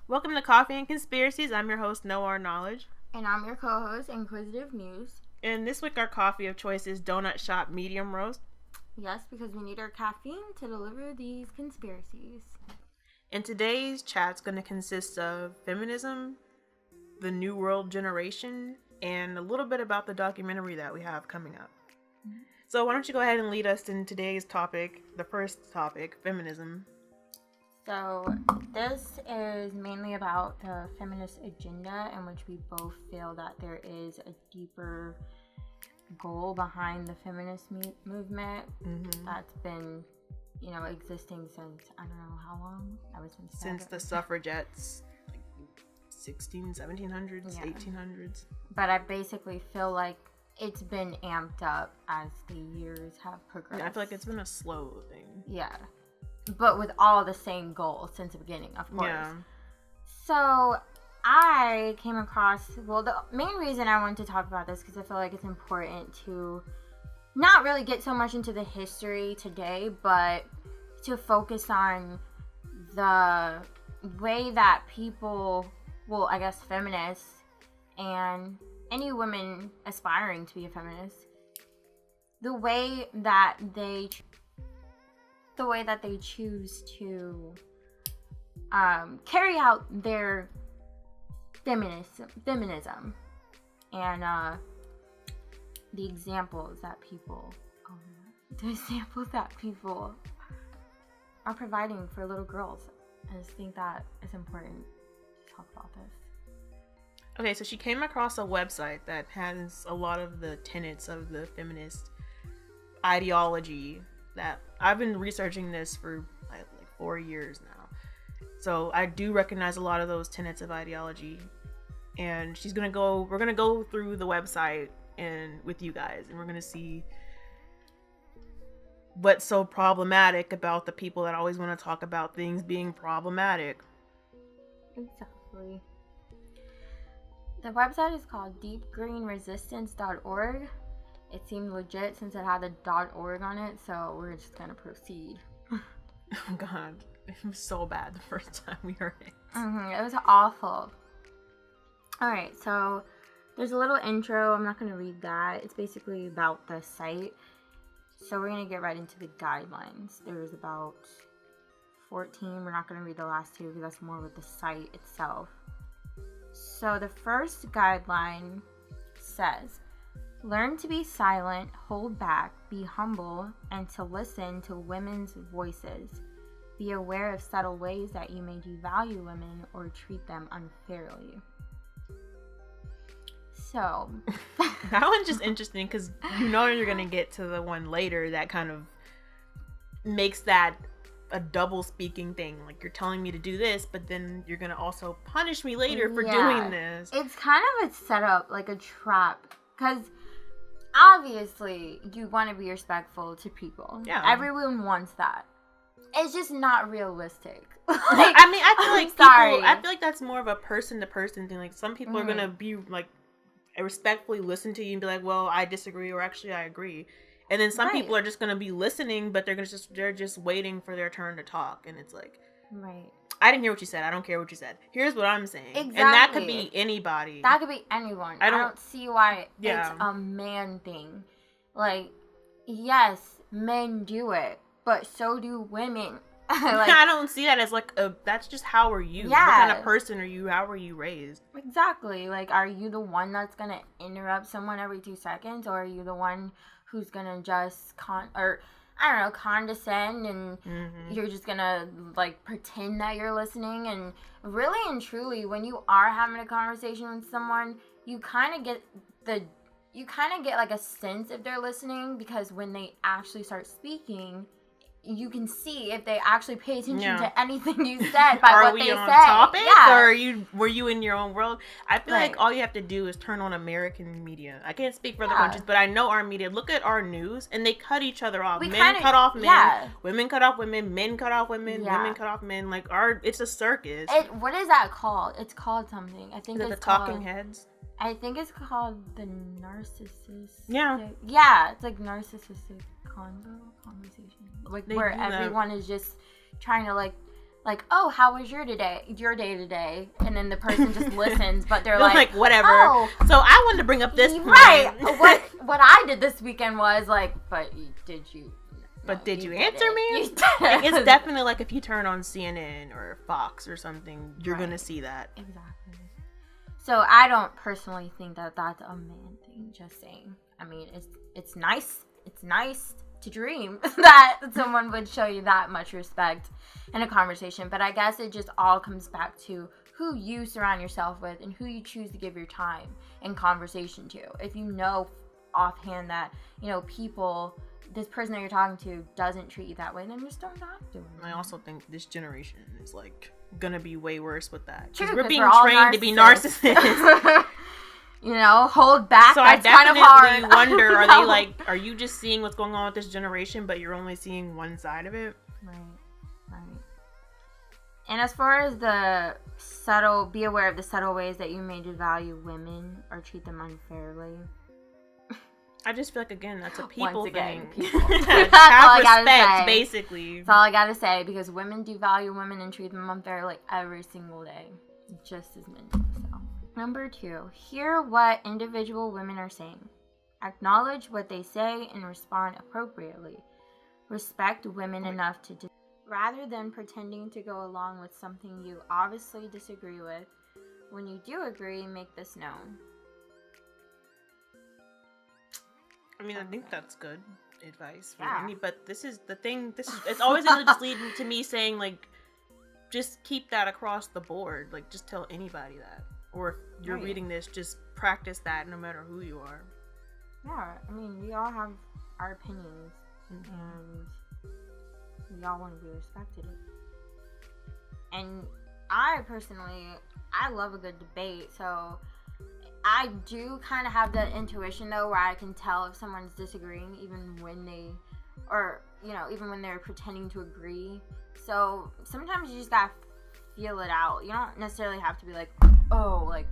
Welcome to Coffee and Conspiracies. I'm your host, Noah Knowledge. And I'm your co-host, Inquisitive News. And this week our coffee of choice is Donut Shop Medium Roast. Yes, because we need our caffeine to deliver these conspiracies. And today's chat's going to consist of feminism, the New World Generation, and a little bit about the documentary that we have coming up. Mm-hmm. So why don't you go ahead and lead us in today's topic, the first topic, feminism. So this is mainly about the feminist agenda, in which we both feel that there is a deeper goal behind the feminist movement that's been, existing since, I don't know how long. Since the suffragettes, like 1700s, yeah. 1800s. But I basically feel like it's been amped up as the years have progressed. Yeah, I feel like it's been a slow thing. Yeah. But with all the same goals since the beginning, of course. Yeah. So I came across, the main reason I wanted to talk about this, because I feel like it's important to not really get so much into the history today, but to focus on the way that people, feminists and any women aspiring to be a feminist, the way that they choose to carry out their feminism and the examples that people are providing for little girls. I just think that it's important to talk about this. Okay, so she came across a website that has a lot of the tenets of the feminist ideology that I've been researching this for like 4 years now. So I do recognize a lot of those tenets of ideology. And we're gonna go through the website and with you guys, and we're gonna see what's so problematic about the people that always want to talk about things being problematic. Exactly. The website is called deepgreenresistance.org. It seemed legit since it had a .org on it, so we're just gonna proceed. Oh God, it was so bad the first time we heard it. It was awful. Alright, so there's a little intro. I'm not gonna read that. It's basically about the site. So we're gonna get right into the guidelines. There's about 14. We're not gonna read the last two because that's more with the site itself. So the first guideline says, learn to be silent, hold back, be humble, and to listen to women's voices. Be aware of subtle ways that you may devalue women or treat them unfairly. So that one's just interesting because you're going to get to the one later that kind of makes that a double speaking thing. Like, you're telling me to do this, but then you're going to also punish me later for doing this. It's kind of a setup, like a trap, because obviously you want to be respectful to people. Yeah. Everyone wants that. It's just not realistic. I feel like that's more of a person to person thing. Like, some people are going to be like, respectfully listen to you and be like, well, I disagree, or actually I agree. And then some people are just going to be listening, but they're just waiting for their turn to talk. And it's like, I didn't hear what you said. I don't care what you said. Here's what I'm saying. Exactly. And that could be anybody. That could be anyone. I don't see why it's a man thing. Like, yes, men do it, but so do women. I don't see that as that's just how are you? Yeah. What kind of person are you? How were you raised? Exactly. Like, are you the one that's gonna interrupt someone every 2 seconds, or are you the one who's gonna just condescend, and you're just gonna pretend that you're listening? And really and truly, when you are having a conversation with someone, you kind of get a sense if they're listening, because when they actually start speaking, you can see if they actually pay attention to anything you said by what they say. Are we on topic? Yeah. Or were you in your own world? I feel like all you have to do is turn on American media. I can't speak for other countries, but I know our media. Look at our news, and they cut each other off. Men cut off men. Women cut off women. Men cut off women. Women cut off men. Like, it's a circus. What is that called? It's called something. I think it's the Talking Heads. I think it's called the narcissist. Yeah. Yeah, it's like narcissistic conversation. Like, where everyone is just trying to like, oh, how was your day today? And then the person just listens, but they're like whatever. Oh, so I wanted to bring up this right. point. What I did this weekend was like, did you answer me? It's definitely like if you turn on CNN or Fox or something, you're gonna see that. Exactly. So I don't personally think that that's a man thing. Just saying. I mean, it's nice. It's nice to dream that someone would show you that much respect in a conversation, but I guess it just all comes back to who you surround yourself with and who you choose to give your time and conversation to. If you know offhand that, this person that you're talking to doesn't treat you that way, then just don't talk to them. I also think this generation is like gonna be way worse with that. True, we're being trained to be narcissists. Hold back. So that's I kind of hard. wonder, are you just seeing what's going on with this generation, but you're only seeing one side of it? Right. And as far as be aware of the subtle ways that you may devalue women or treat them unfairly. I just feel like, again, that's a people thing. People. Have respect, basically. That's all I gotta say, because women devalue women and treat them unfairly every single day. Just as men do, so. Number 2, hear what individual women are saying. Acknowledge what they say and respond appropriately. Respect women enough to rather than pretending to go along with something you obviously disagree with. When you do agree, make this known. I mean, I think that's good advice for any, but this is the thing. It's always going to just lead to me saying, like, just keep that across the board. Like, just tell anybody that. Or if you're reading this, just practice that no matter who you are. Yeah, I mean, we all have our opinions, and we all want to be respected. And I personally, I love a good debate, so I do kind of have that intuition, though, where I can tell if someone's disagreeing, even when they're pretending to agree. So sometimes you just gotta feel it out. You don't necessarily have to be like, oh, like,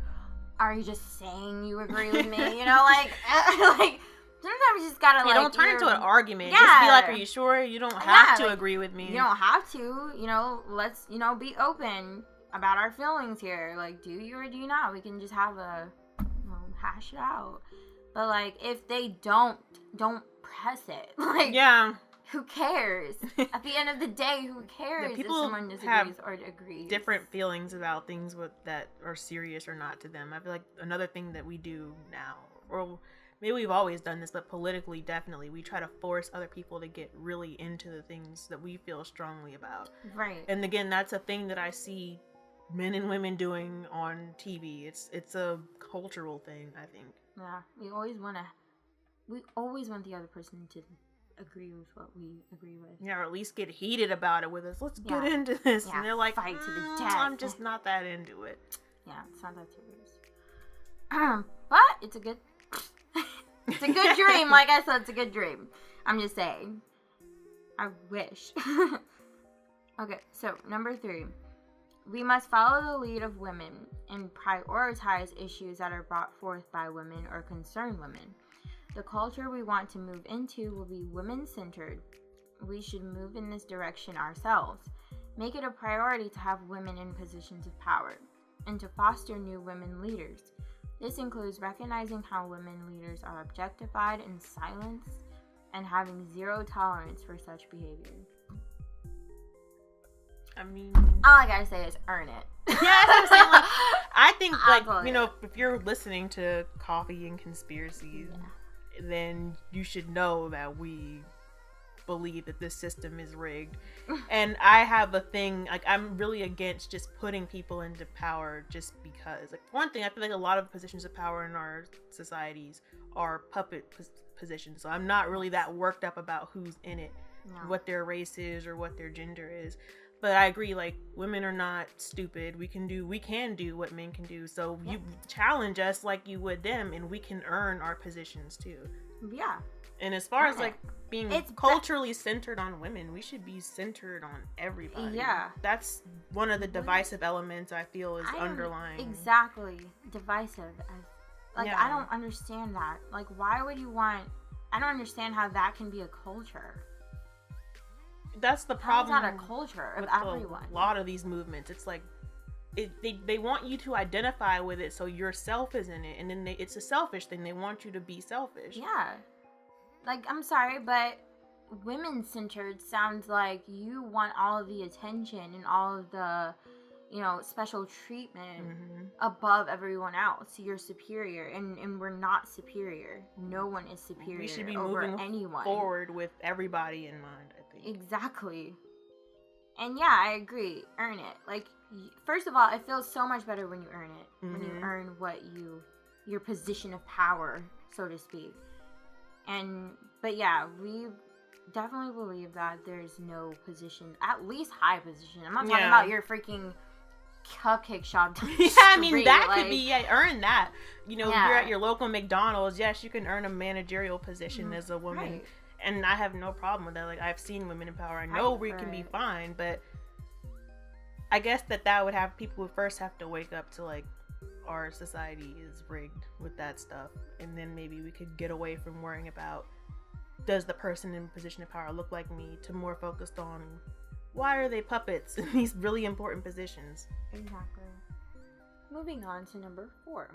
are you just saying you agree with me? Like sometimes you just gotta, like, don't turn into an argument. Just be like, are you sure? You don't have to agree with me. You don't have to, let's, be open about our feelings here. Like, do you or do you not? We can just have hash it out. But, like, if they don't press it. Like, who cares? At the end of the day, who cares if someone disagrees or agrees? Different feelings about things that are serious or not to them. I feel like another thing that we do now, or maybe we've always done this, but politically, definitely, we try to force other people to get really into the things that we feel strongly about. Right. And again, that's a thing that I see men and women doing on TV. It's a cultural thing, I think. Yeah, we always want the other person to agree with what we agree with. Yeah, or at least get heated about it with us. Let's get into this. Yeah, and they're like, fight to the death. I'm just not that into it. Yeah, it's not that serious. But it's a good dream. Like I said, it's a good dream. I'm just saying. I wish. Okay, so number 3. We must follow the lead of women and prioritize issues that are brought forth by women or concern women. The culture we want to move into will be women-centered. We should move in this direction ourselves. Make it a priority to have women in positions of power and to foster new women leaders. This includes recognizing how women leaders are objectified and silenced and having zero tolerance for such behavior. I mean, all I gotta say is earn it. Yeah, that's what I'm saying. Like, I think, like, if you're listening to Coffee and Conspiracies, then you should know that we believe that this system is rigged. And I have a thing, like, I'm really against just putting people into power just because. Like, one thing, I feel like a lot of positions of power in our societies are puppet positions. So I'm not really that worked up about who's in it, what their race is or what their gender is. But I agree, like, women are not stupid. We can do what men can do. So you challenge us like you would them, and we can earn our positions too. Yeah. And as far as, like, being culturally centered on women, we should be centered on everybody. Yeah. That's one of the divisive elements I feel is underlying. Exactly. Divisive. I don't understand that. Like, why would you want... I don't understand how that can be a culture. that's the problem. That's not a culture of everyone. A lot of these movements, it's like they want you to identify with it, so yourself is in it, and then it's a selfish thing. They want you to be selfish. Yeah, like, I'm sorry, but women-centered sounds like you want all of the attention and all of the, special treatment above everyone else. You're superior, and we're not superior. No one is superior. We should be over moving anyone forward with everybody in mind, I think. Exactly. And yeah, I agree. Earn it. Like, first of all, it feels so much better when you earn it. When you earn your position of power, so to speak. But yeah, we definitely believe that there's no position, at least high position. I'm not talking about your freaking cupcake shop. I mean, that could be, earn that. You're at your local McDonald's. Yes, you can earn a managerial position as a woman. Right. And I have no problem with that. Like, I've seen women in power. I know we can be fine, but I guess that would have people who first have to wake up to, like, our society is rigged with that stuff. And then maybe we could get away from worrying about, does the person in position of power look like me, to more focused on, why are they puppets in these really important positions? Exactly. Moving on to number 4.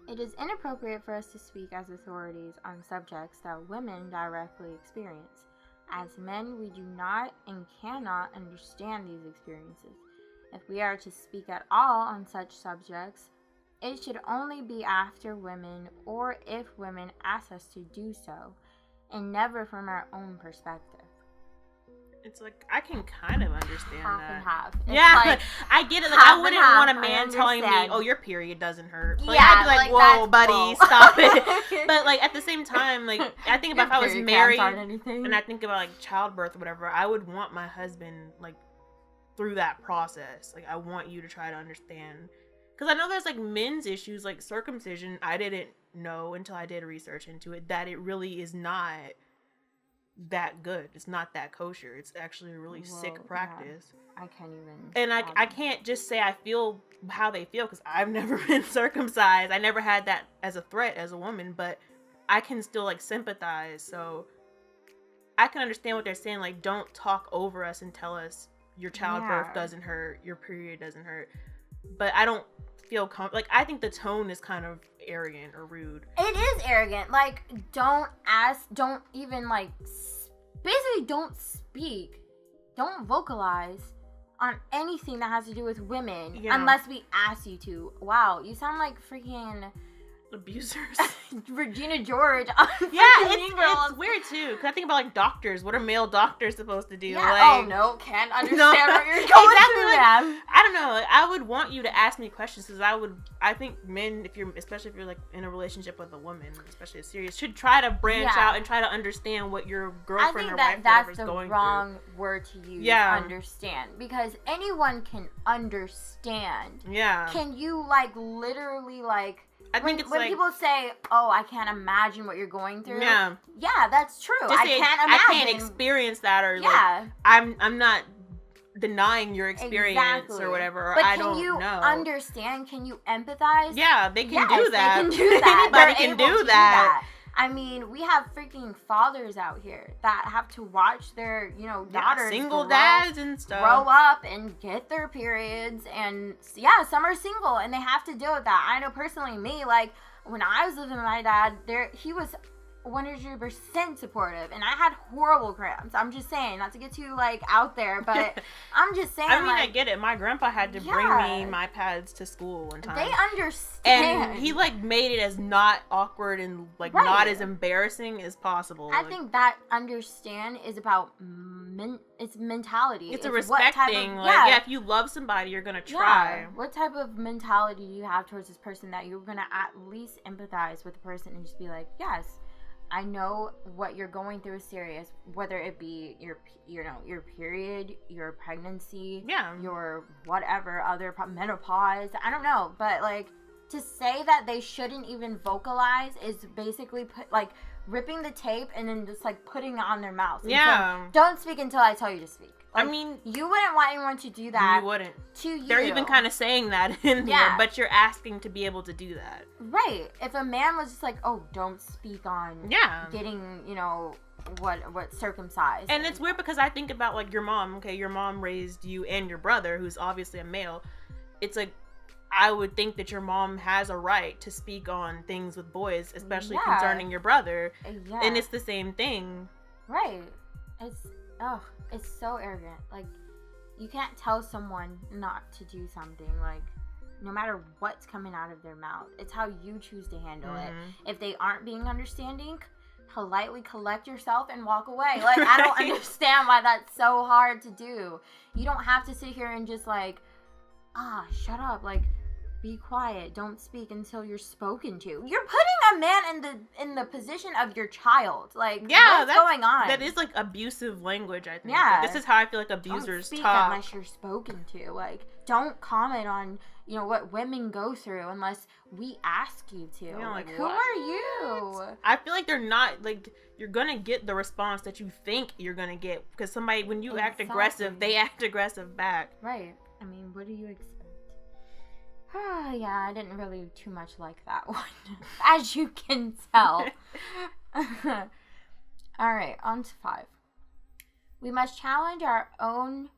It is inappropriate for us to speak as authorities on subjects that women directly experience. As men, we do not and cannot understand these experiences. If we are to speak at all on such subjects, it should only be after women, or if women ask us to do so, and never from our own perspective. It's like, I can kind of understand half that. And half. It's like, I get it. Like, I wouldn't want a man telling me, "Oh, your period doesn't hurt." Like, I'd be like, "Whoa, buddy, stop it." But like, at the same time, like, I think about if I was married and I think about like childbirth or whatever, I would want my husband, like, through that process. Like, I want you to try to understand, because I know there's like men's issues, like circumcision. I didn't know until I did research into it that it really is not that good. It's not that kosher. It's actually a really sick practice. Yeah. I can't even. And I can't just say I feel how they feel, because I've never been circumcised. I never had that as a threat as a woman, but I can still like sympathize. So I can understand what they're saying. Like, don't talk over us and tell us your childbirth doesn't hurt, your period doesn't hurt. But I don't feel like, I think the tone is kind of arrogant or rude. It is arrogant. Like, don't even like, basically don't speak, don't vocalize on anything that has to do with women unless we ask you to. Wow, you sound like freaking abusers. Regina George. It's weird too, because I think about like doctors. What are male doctors supposed to do? Yeah. Like, can't understand what you're going through. Like, I don't know. Like, I would want you to ask me questions, because I think men, especially if you're like in a relationship with a woman, especially a serious, should try to branch out and try to understand what your girlfriend or wife that's is going through. That's the wrong word to use. Yeah. Understand, because anyone can understand. Yeah. Can you like literally like? I think when people say, "Oh, I can't imagine what you're going through." Yeah, that's true. I can't imagine. I can't experience that, or like, I'm not denying your experience or whatever. Or I don't know. Can you understand? Can you empathize? Yeah, they can do that. They can do that. Anybody can do that. I mean, we have freaking fathers out here that have to watch their, daughters dads and stuff grow up and get their periods, and some are single and they have to deal with that. I know personally, me, like when I was living with my dad, he was 100% supportive, and I had horrible cramps. I'm just saying, not to get too like out there, but I'm just saying. I mean, I get it. My grandpa had to bring me my pads to school one time. They understand, and he like made it as not awkward and like not as embarrassing as possible. I think that understand is about it's mentality. It's a respect thing. Like, if you love somebody, you're gonna try. What type of mentality do you have towards this person that you're gonna at least empathize with the person and just be like, yes, I know what you're going through is serious, whether it be your period, your pregnancy, your whatever other menopause. I don't know, but like to say that they shouldn't even vocalize is basically ripping the tape and then just like putting it on their mouth. Yeah. Don't speak until I tell you to speak. Like, I mean, you wouldn't want anyone to do that. You wouldn't. To you. They're even kind of saying that in there, but you're asking to be able to do that. Right. If a man was just like, oh, don't speak on getting, what circumcised. And it's weird because I think about, like, your mom. Okay, your mom raised you and your brother, who's obviously a male. It's like, I would think that your mom has a right to speak on things with boys, especially concerning your brother. Yeah. And it's the same thing. Right. It's so arrogant. Like, you can't tell someone not to do something, like, no matter what's coming out of their mouth. It's how you choose to handle it. If they aren't being understanding, politely collect yourself and walk away. Like, I don't understand why that's so hard to do. You don't have to sit here and just, like, shut up. Like, be quiet. Don't speak until you're spoken to. You're putting a man in the position of your child. Like, what's going on? That is, like, abusive language, I think. Yeah. Like, this is how I feel like abusers don't speak talk. Unless you're spoken to. Like, don't comment on, what women go through unless we ask you to. Like, who are you? I feel like they're not, like, you're gonna get the response that you think you're gonna get. Because somebody, when you act aggressive, they act aggressive back. Right. I mean, what do you expect? Yeah, I didn't really too much like that one, as you can tell. All right, on to 5. We must challenge our own...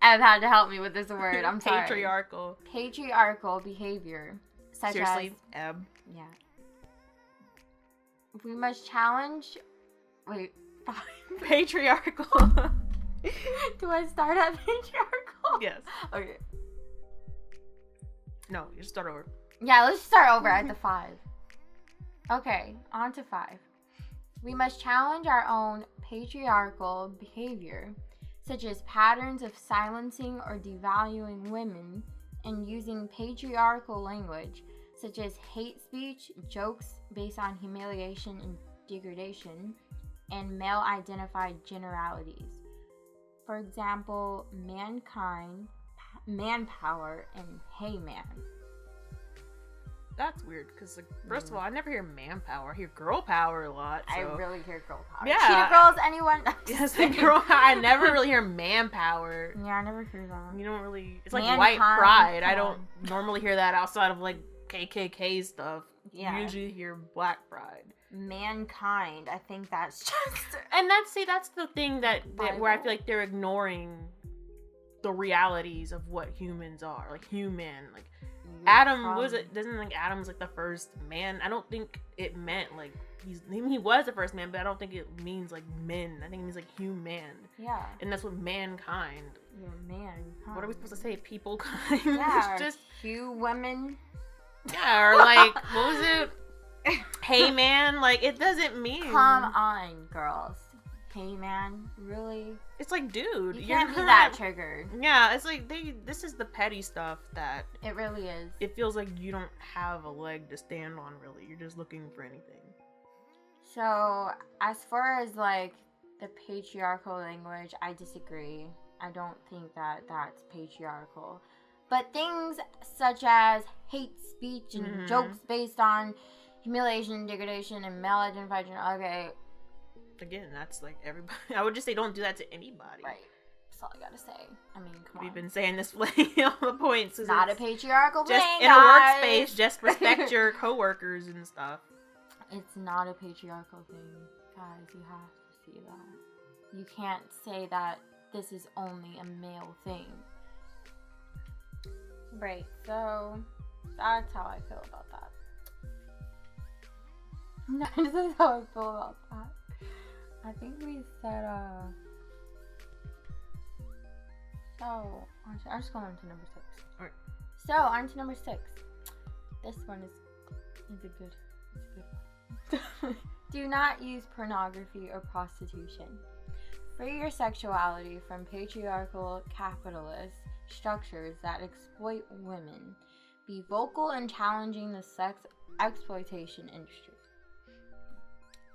I've had to help me with this word. I'm sorry. Patriarchal behavior, such Seriously, as... Eb. Yeah. We must challenge... Wait, 5. Patriarchal. Do I start at patriarchal? Yes. Okay. No, you start over. Yeah, let's start over at the 5. Okay, on to 5. We must challenge our own patriarchal behavior, such as patterns of silencing or devaluing women and using patriarchal language, such as hate speech, jokes based on humiliation and degradation, and male-identified generalities. For example, mankind, manpower, and hey man. That's weird, because, like, first of all, I never hear manpower. I hear girl power a lot. So. I really hear girl power. Yeah. Cheetah girls, anyone? Yes, like, girl. I never really hear manpower. Yeah, I never hear that. You don't really. It's like white pride. I don't normally hear that outside of, like, KKK stuff. Yeah. You usually hear black pride. Mankind. I think that's just. And that's the thing that where I feel like they're ignoring the realities of what humans are. Like, human. Like, Adam doesn't like Adam's like the first man. I don't think it meant like he was the first man, but I don't think it means like men. I think it means like human. Yeah. And that's what mankind. Yeah, mankind. What are we supposed to say? People kind. Yeah. It's just women. Yeah, or like what was it? Hey man, like it doesn't mean. Come on, girls. Hey man, really? It's like, dude, you can't be that triggered. Yeah, it's like this is the petty stuff that it really is. It feels like you don't have a leg to stand on, really. You're just looking for anything. So, as far as like the patriarchal language, I disagree. I don't think that that's patriarchal. But things such as hate speech and jokes based on humiliation, degradation, and male-identified gender. Okay. Again, that's like everybody. I would just say don't do that to anybody. Right. That's all I gotta say. I mean, come on. We've been saying this plenty of the points. It's not a patriarchal thing, just in guys. a workspace, just respect your coworkers and stuff. It's not a patriarchal thing. Guys, you have to see that. You can't say that this is only a male thing. Right, so that's how I feel about that. This is how I feel about that. I think we said, so, I'm just going on to number 6. Alright. So, on to number 6. This one is a good one. Do not use pornography or prostitution. Free your sexuality from patriarchal capitalist structures that exploit women. Be vocal in challenging the sex exploitation industry.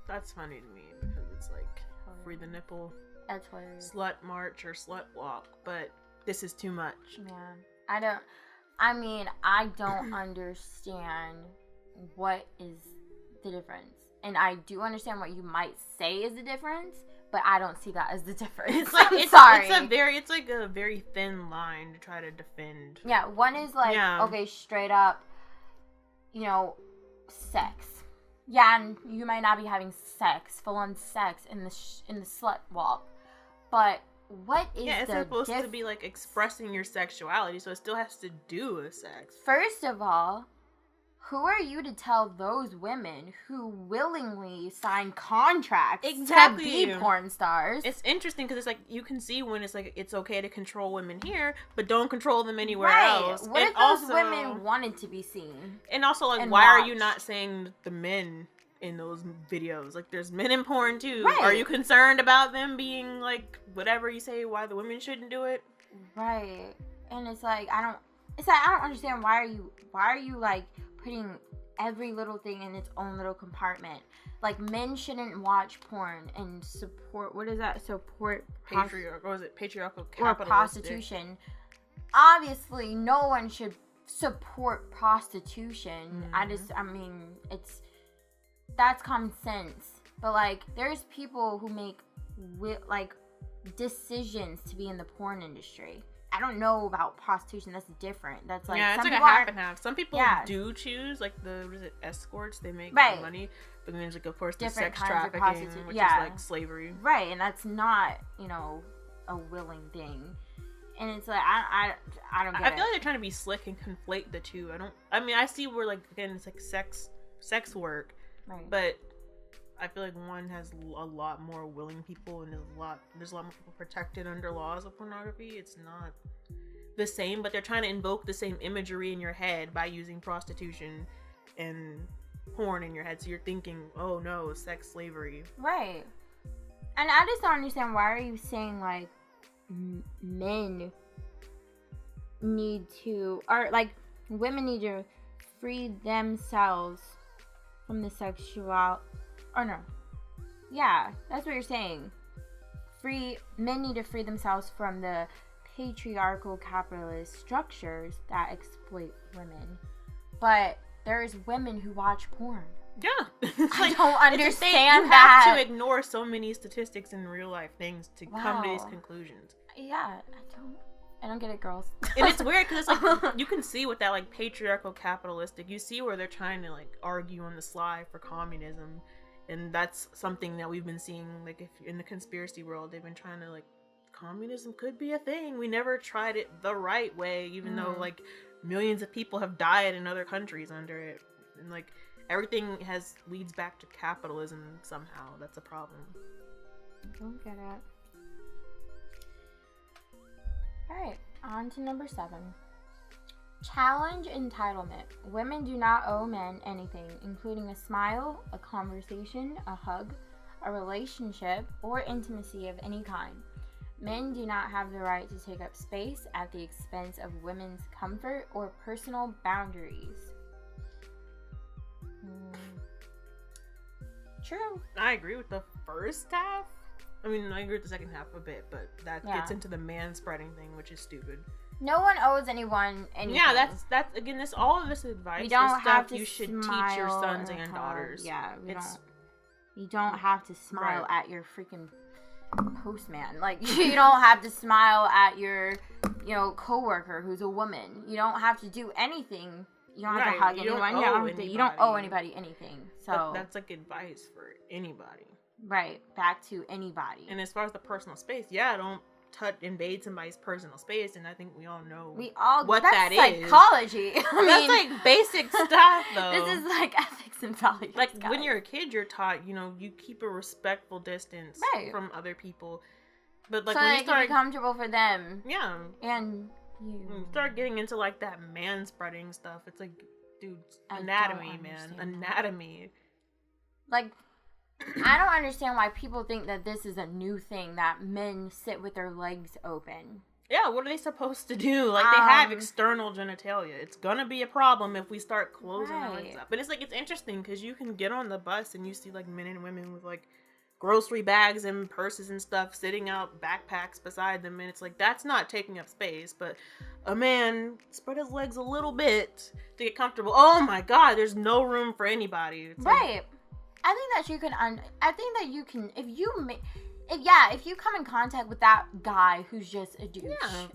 That's funny to me because it's like free the nipple, that's hilarious. Slut march or slut walk, but this is too much. Yeah, I don't understand what is the difference, and I do understand what you might say is the difference, but I don't see that as the difference. It's like it's like a very thin line to try to defend. Yeah, one is like okay, straight up, sex. Yeah, and you might not be having sex, full-on sex in the slut walk, but what is it's supposed to be like expressing your sexuality, so it still has to do with sex. First of all, who are you to tell those women who willingly sign contracts to be porn stars? It's interesting because it's like you can see when it's like it's okay to control women here, but don't control them anywhere else. What if those women wanted to be seen? And also, like, why are you not saying the men in those videos? Like, there's men in porn too. Right. Are you concerned about them being like whatever you say? Why the women shouldn't do it? Right. And it's like I don't understand why are you like putting every little thing in its own little compartment. Like, men shouldn't watch porn and support, what is that? Support patriarchal capitalism or prostitution. Obviously, no one should support prostitution. That's common sense. But, like, there's people who make, like, decisions to be in the porn industry. I don't know about prostitution. That's different. That's like it's like a half and half. Some people do choose like escorts. They make money, but then there's like of course the sex trafficking, which is like slavery. Right, and that's not a willing thing. And it's like I don't get it. I feel like they're trying to be slick and conflate the two. I see where like again it's like sex work, right? But I feel like one has a lot more willing people, and there's a lot more people protected under laws of pornography. It's not the same, but they're trying to invoke the same imagery in your head by using prostitution and porn in your head. So you're thinking, oh no, sex slavery. Right. And I just don't understand, why are you saying like men need to, or like women need to free themselves from the sexual. Or no. Yeah, that's what you're saying. Men need to free themselves from the patriarchal capitalist structures that exploit women. But there's women who watch porn. Yeah. I don't understand that. You have to ignore so many statistics and real life things to come to these conclusions. Yeah, I don't get it, girls. And it's weird because it's like you can see with that like patriarchal capitalistic, you see where they're trying to like argue on the sly for communism. And that's something that we've been seeing, like, if in the conspiracy world, they've been trying to, like, communism could be a thing. We never tried it the right way, even though, like, millions of people have died in other countries under it. And, like, everything leads back to capitalism somehow. That's a problem. I don't get it. Alright, on to number 7. Challenge entitlement. Women do not owe men anything, including a smile, a conversation, a hug, a relationship, or intimacy of any kind. Men do not have the right to take up space at the expense of women's comfort or personal boundaries. True. I agree with the first half. I mean, I agree with the second half a bit, but that gets into the man-spreading thing, which is stupid. No one owes anyone anything. Yeah, that's again, all of this advice is stuff you should teach your sons and daughters. Yeah, you don't have to smile at your freaking postman. Like, you don't have to smile at your, coworker who's a woman. You don't have to do anything. You don't have to hug anyone. You don't owe anybody anything. So but that's like advice for anybody. Right, back to anybody. And as far as the personal space, don't invade somebody's personal space, and I think we all know what that is. Psychology. That's like basic stuff, though. This is like ethics and values. Like when you're a kid, you're taught, you keep a respectful distance from other people. But like when you start, be comfortable for them. Yeah. And you start getting into like that man spreading stuff. It's like, dude, anatomy, man, anatomy. Like, I don't understand why people think that this is a new thing, that men sit with their legs open. Yeah, what are they supposed to do? Like, they have external genitalia. It's gonna be a problem if we start closing their legs up. But it's like, it's interesting because you can get on the bus and you see like men and women with like grocery bags and purses and stuff sitting out backpacks beside them, and it's like, that's not taking up space. But a man spread his legs a little bit to get comfortable. Oh my god, there's no room for anybody. It's right. Like, I think that you can, if you come in contact with that guy who's just a douche,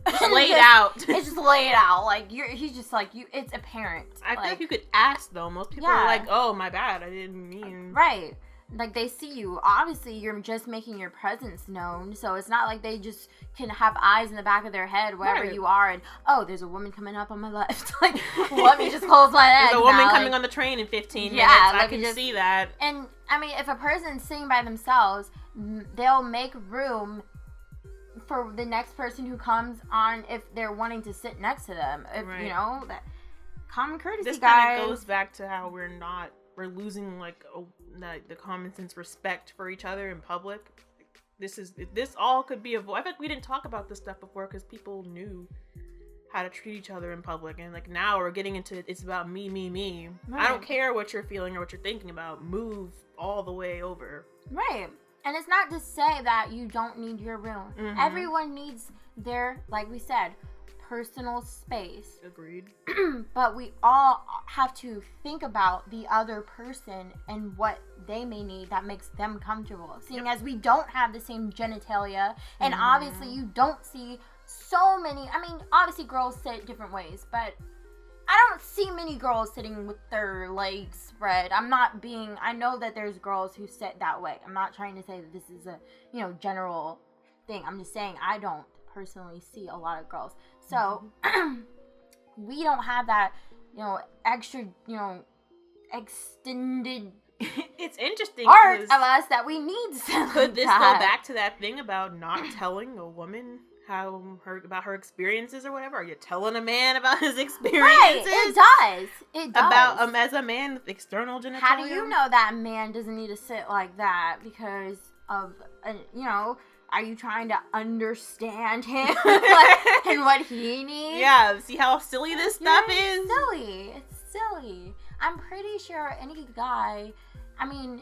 just lay it out. It's just lay it out. Like he's just like you. It's apparent. I feel like you could ask though. Most people are like, "Oh, my bad, I didn't mean." Right. Like, they see you. Obviously, you're just making your presence known. So it's not like they just can have eyes in the back of their head wherever you are. And, oh, there's a woman coming up on my left. Like, let me just close my legs. There's a woman coming on the train in 15 minutes. I can see that. And, I mean, if a person's sitting by themselves, they'll make room for the next person who comes on if they're wanting to sit next to them. If, you know, that common courtesy, this guys. This kind of goes back to how we're losing, like, the common sense respect for each other in public. This all could be avoided. I think we didn't talk about this stuff before because people knew how to treat each other in public, and like now we're getting into it's about me. Right. I don't care what you're feeling or what you're thinking about. Move all the way over. Right. And it's not to say that you don't need your room. Mm-hmm. Everyone needs their, like we said, personal space. Agreed. But we all have to think about the other person and what they may need that makes them comfortable. Seeing as we don't have the same genitalia, and obviously you don't see so many, I mean, obviously girls sit different ways, but I don't see many girls sitting with their legs spread. I know that there's girls who sit that way. I'm not trying to say that this is a, general thing. I'm just saying I don't personally see a lot of girls. So, we don't have that, extra, extended it's interesting part of us that we need. Could this go back to that thing about not telling a woman about her experiences or whatever? Are you telling a man about his experiences? Right, it does. About as a man with external genitalia? How do you know that man doesn't need to sit like that because of, are you trying to understand him and what he needs? Yeah, see how silly this stuff is? It's silly. I'm pretty sure any guy, I mean,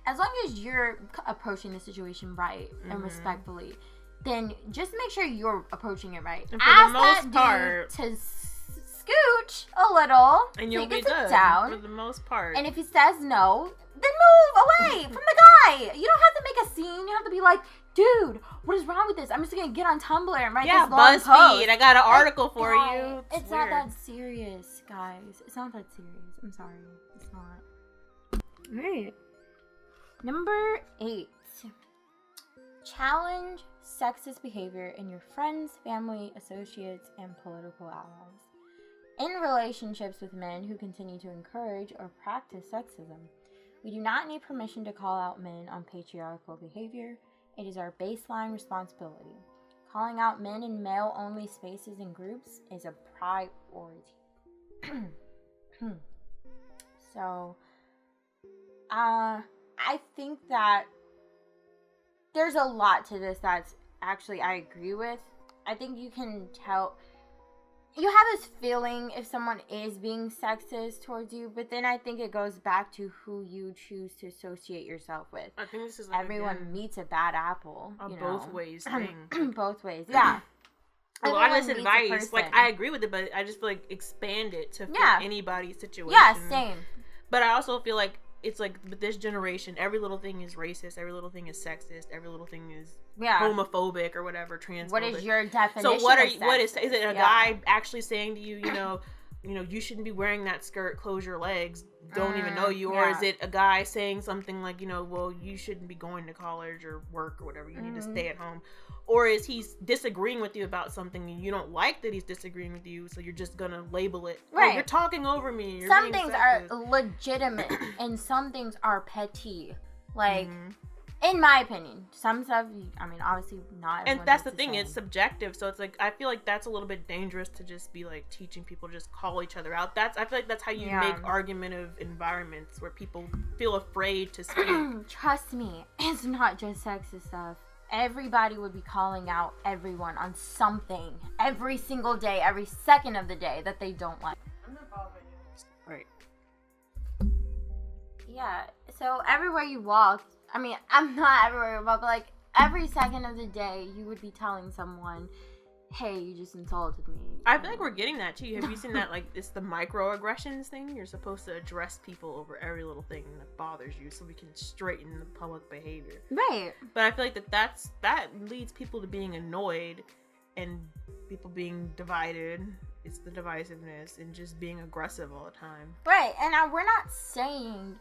as long as you're approaching the situation right and respectfully, then just make sure you're approaching it right. And for the most part, to scooch a little, and you'll be good down. For the most part. And if he says no, then move away from the guy. You don't have to make a scene. You have to be like, dude, what is wrong with this? I'm just gonna get on Tumblr and write this long post. BuzzFeed, I got an article for you. It's not that serious, guys. It's not that serious. I'm sorry. It's not. Alright. Number 8. Challenge sexist behavior in your friends, family, associates, and political allies. In relationships with men who continue to encourage or practice sexism, we do not need permission to call out men on patriarchal behavior. It is our baseline responsibility. Calling out men in male-only spaces and groups is a priority. So, I think that there's a lot to this that's actually I agree with. I think you can tell, you have this feeling if someone is being sexist towards you, but then I think it goes back to who you choose to associate yourself with. I think this is like, everyone meets a bad apple. Both ways thing. Both ways, yeah. A lot of this advice, like, I agree with it, but I just feel like expand it to fit anybody's situation. Yeah, same. But I also feel like it's like with this generation, every little thing is racist, every little thing is sexist, every little thing is homophobic or whatever, transphobic. What is your definition? So what is it a guy actually saying to you, you shouldn't be wearing that skirt, close your legs, don't even know you, or is it a guy saying something like, well, you shouldn't be going to college or work or whatever, you need to stay at home? Or is he disagreeing with you about something and you don't like that he's disagreeing with you, so you're just gonna label it, right? Oh, you're talking over me. You're some things are legitimate and some things are petty. Like, in my opinion, some stuff, I mean, obviously not everyone. And that's the thing, it's subjective. So it's like, I feel like that's a little bit dangerous to just be like teaching people to just call each other out. I feel like that's how you make argumentative environments where people feel afraid to speak. Trust me, it's not just sexist stuff. Everybody would be calling out everyone on something every single day, every second of the day that they don't like. Right. Yeah, so everywhere you walk, I mean, I'm not everywhere you walk, but like every second of the day, you would be telling someone, hey, you just insulted me. I feel like we're getting that too. Have you seen that? Like, it's the microaggressions thing. You're supposed to address people over every little thing that bothers you, so we can straighten the public behavior. Right. But I feel like that leads people to being annoyed, and people being divided. It's the divisiveness and just being aggressive all the time. Right, and we're not saying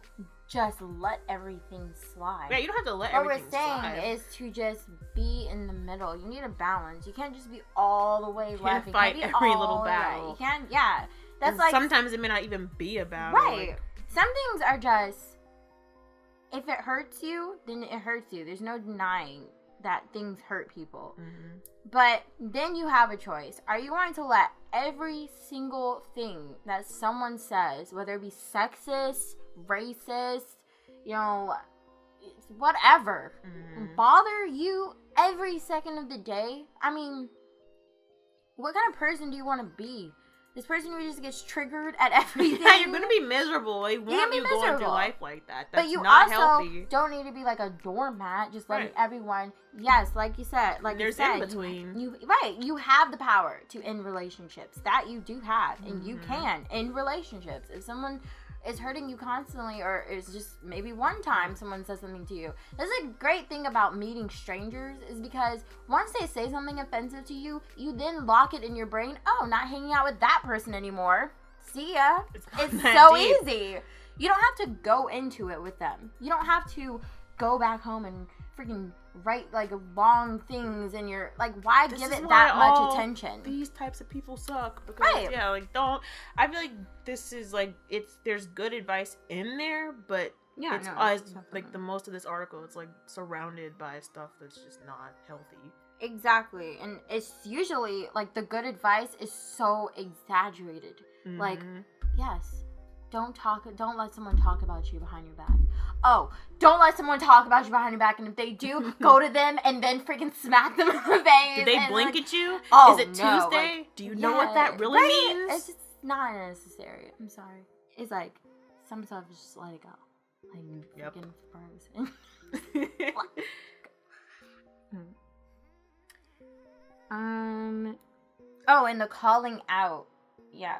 just let everything slide. Yeah, you don't have to let everything slide. What we're saying is to just be in the middle. You need a balance. You can't just be all the way left. You can't fight every little battle. Right. You can't, yeah. That's and like... sometimes it may not even be a battle. Right. Like, some things are just... If it hurts you, then it hurts you. There's no denying that things hurt people. mm-hmm. But then you have a choice. Are you going to let every single thing that someone says, whether it be sexist, racist, whatever, bother you every second of the day? I mean, what kind of person do you want to be? This person who just gets triggered at everything. Yeah, you're gonna be miserable. They want you going through life like that. That's but you not also healthy. Don't need to be like a doormat, just letting everyone. Yes, like you said, there's in between. You have the power to end relationships. That you do have, and you can end relationships. If someone is hurting you constantly, or it's just maybe one time someone says something to you. That's a great thing about meeting strangers, is because once they say something offensive to you, you then lock it in your brain. Oh, not hanging out with that person anymore. See ya. It's so easy. You don't have to go into it with them. You don't have to go back home and freaking write like long things in your, like, why give it that much attention? These types of people suck because I feel like this is like, there's good advice in there, but like the most of this article, it's like surrounded by stuff that's just not healthy. Exactly. And it's usually like the good advice is so exaggerated. Like, yes, don't let someone talk about you behind your back. Oh, don't let someone talk about you behind your back, and if they do, go to them and then freaking smack them in the face. Do they blink at you? Oh, is it Tuesday? Like, do you know what that really means? It's just not necessary. I'm sorry. It's like, some stuff is just let it go. Like, freaking person. Oh, and the calling out. Yeah.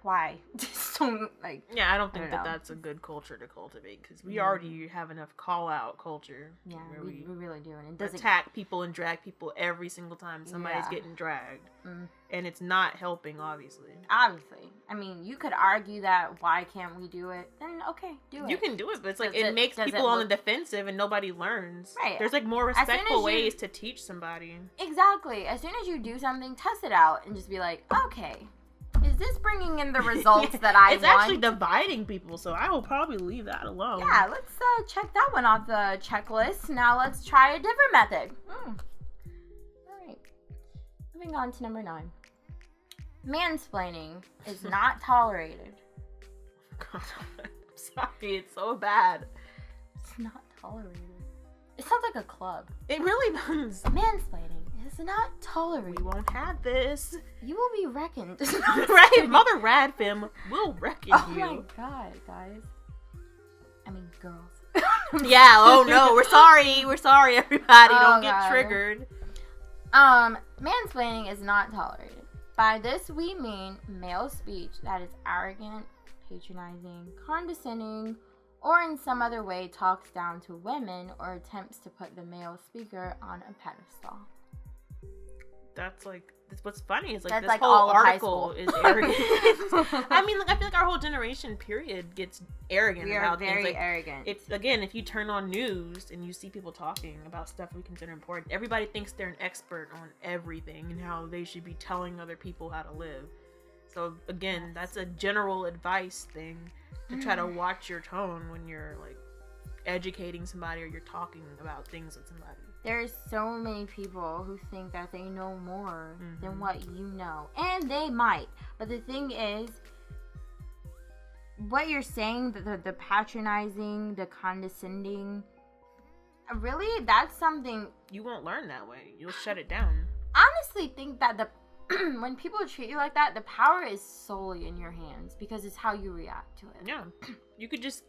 Why? I don't think that's a good culture to cultivate, because we already have enough call out culture. Yeah, we really do. And it attack people and drag people every single time somebody's getting dragged. And it's not helping, obviously. I mean, you could argue that, why can't we do it? Then, okay, do it. You can do it, but it's like, it makes people on the defensive and nobody learns. Right. There's like more respectful ways to teach somebody. Exactly. As soon as you do something, test it out and just be like, okay, is this bringing in the results that I want? It's actually dividing people, so I will probably leave that alone. Yeah, let's check that one off the checklist. Now let's try a different method. All right. Moving on to number 9. Mansplaining is not tolerated. God, I'm sorry, it's so bad. It's not tolerated. It sounds like a club. It really does. Mansplaining is not tolerated. We won't have this. You will be reckoned. Right? Mother Radfem will reckon you. Oh my god, guys. I mean, girls. Yeah, oh no, we're sorry. We're sorry, everybody. Don't get triggered. Mansplaining is not tolerated. By this, we mean male speech that is arrogant, patronizing, condescending, or in some other way talks down to women or attempts to put the male speaker on a pedestal. That's like, what's funny is like, that's this like whole article is arrogant. I mean, like, I feel like our whole generation period gets arrogant about things. We are very arrogant. It's, again, if you turn on news and you see people talking about stuff we consider important, everybody thinks they're an expert on everything and how they should be telling other people how to live. So again, that's a general advice thing, to try to watch your tone when you're like educating somebody or you're talking about things with somebody. There's so many people who think that they know more than what you know. And they might. But the thing is, what you're saying, the patronizing, the condescending, really, that's something... You won't learn that way. You'll shut it down. I honestly think that when people treat you like that, the power is solely in your hands, because it's how you react to it. Yeah. You could just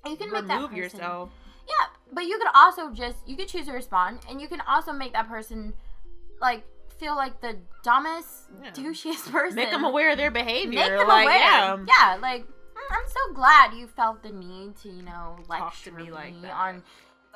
remove yourself. Yeah, but you could also you could choose to respond, and you can also make that person, like, feel like the dumbest, douchiest person. Make them aware of their behavior. Make them aware. Yeah, like, I'm so glad you felt the need to, lecture Talk to me like that. on...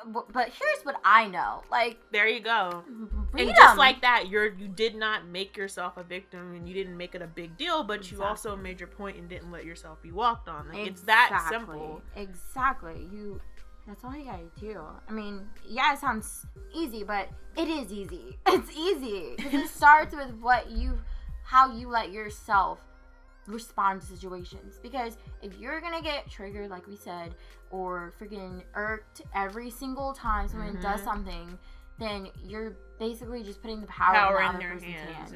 But here's what I know. Like, there you go. Read and just them. like that, you did not make yourself a victim, and you didn't make it a big deal, but you also made your point and didn't let yourself be walked on. Like, it's that simple. Exactly. That's all you gotta do. I mean, yeah, it sounds easy, but it is easy. It's easy. It starts with how you let yourself respond to situations. Because if you're gonna get triggered, like we said, or freaking irked every single time someone does something, then you're basically just putting the power in your hands.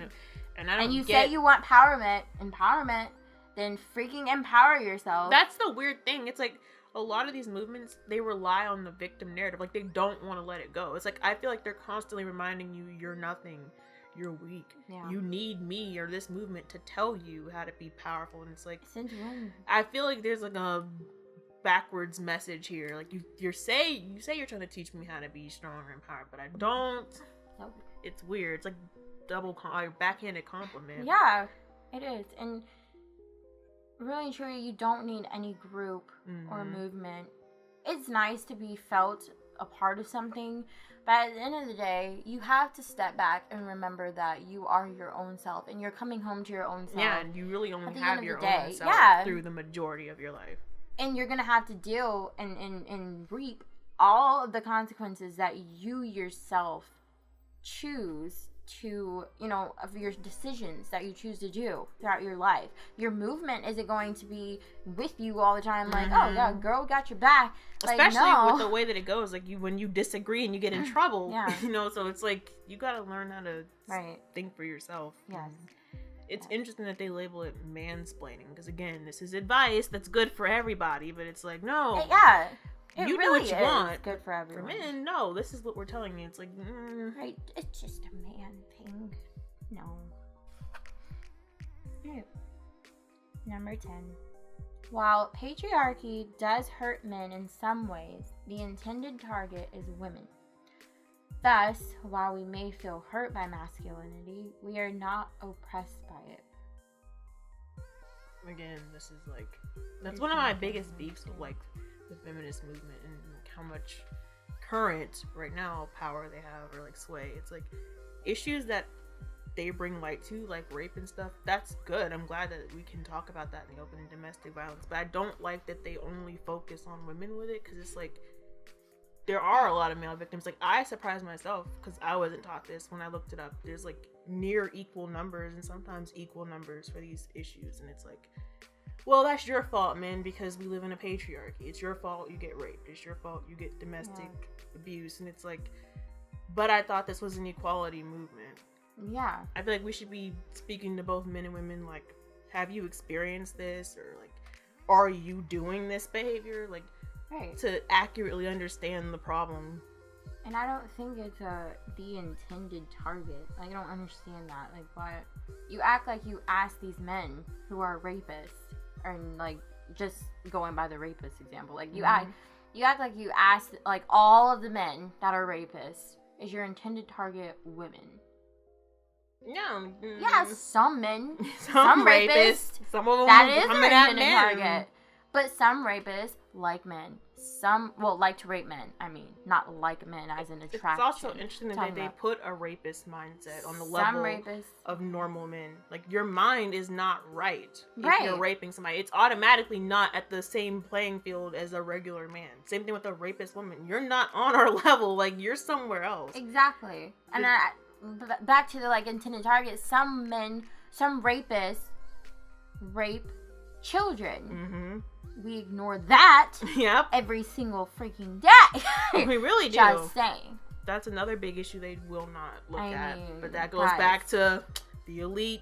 And you say you want empowerment, then freaking empower yourself. That's the weird thing. It's like, a lot of these movements, they rely on the victim narrative. Like, they don't want to let it go. It's like, I feel like they're constantly reminding you, you're nothing. You're weak. Yeah. You need me or this movement to tell you how to be powerful. And it's like, I feel like there's like a backwards message here. Like, you say you're trying to teach me how to be strong and empowered, but I don't. Nope. It's weird. It's like backhanded compliment. Yeah, it is. And really and truly, you don't need any group or movement. It's nice to be felt a part of something, but at the end of the day, you have to step back and remember that you are your own self, and you're coming home to your own self. Yeah, and you really only have your own self through the majority of your life. And you're gonna have to deal and reap all of the consequences that you yourself choose to, of your decisions that you choose to do throughout your life. Your movement isn't going to be with you all the time, like, oh yeah, girl got your back. Especially with the way that it goes, like, when you disagree and you get in trouble, so it's like, you gotta learn how to think for yourself. Yes. It's interesting that they label it mansplaining, because again, this is advice that's good for everybody, but it's like, no. Yeah. You really do what you want. Good for everyone. For men, no. This is what we're telling you. It's like, right. It's just a man thing. No. Right. Number 10. While patriarchy does hurt men in some ways, the intended target is women. Thus, while we may feel hurt by masculinity, we are not oppressed by it. Again, this is like, that's one of my biggest beefs with like the feminist movement and how much current right now power they have or like sway. It's like issues that they bring light to, like rape and stuff. That's good. I'm glad that we can talk about that in the open and domestic violence, but I don't like that they only focus on women with it, because it's like there are a lot of male victims. Like, I surprised myself because I wasn't taught this when I looked it up. There's like near equal numbers and sometimes equal numbers for these issues, and it's like, well, that's your fault, man, because we live in a patriarchy. It's your fault you get raped. It's your fault you get domestic abuse. And it's like, but I thought this was an equality movement. Yeah. I feel like we should be speaking to both men and women, like, have you experienced this? Or, like, are you doing this behavior? Like, to accurately understand the problem. And I don't think it's the intended target. I don't understand that. Like, why? You act like you ask these men who are rapists, and like, just going by the rapist example, like you act like you asked like all of the men that are rapists, is your intended target women? No. Yeah, some men, some rapists, some of them that is their intended target. But some rapists like men. Some like to rape men. I mean, not like men as an attraction. It's also interesting that they put a rapist mindset on the level of normal men. Like, your mind is not right if you're raping somebody. It's automatically not at the same playing field as a regular man. Same thing with a rapist woman. You're not on our level. Like, you're somewhere else. Exactly. And back to the like intended target. Some men, some rapists rape children. Mm-hmm. We ignore that every single freaking day. We really do. Just saying. That's another big issue they will not look at. But that goes back to the elite,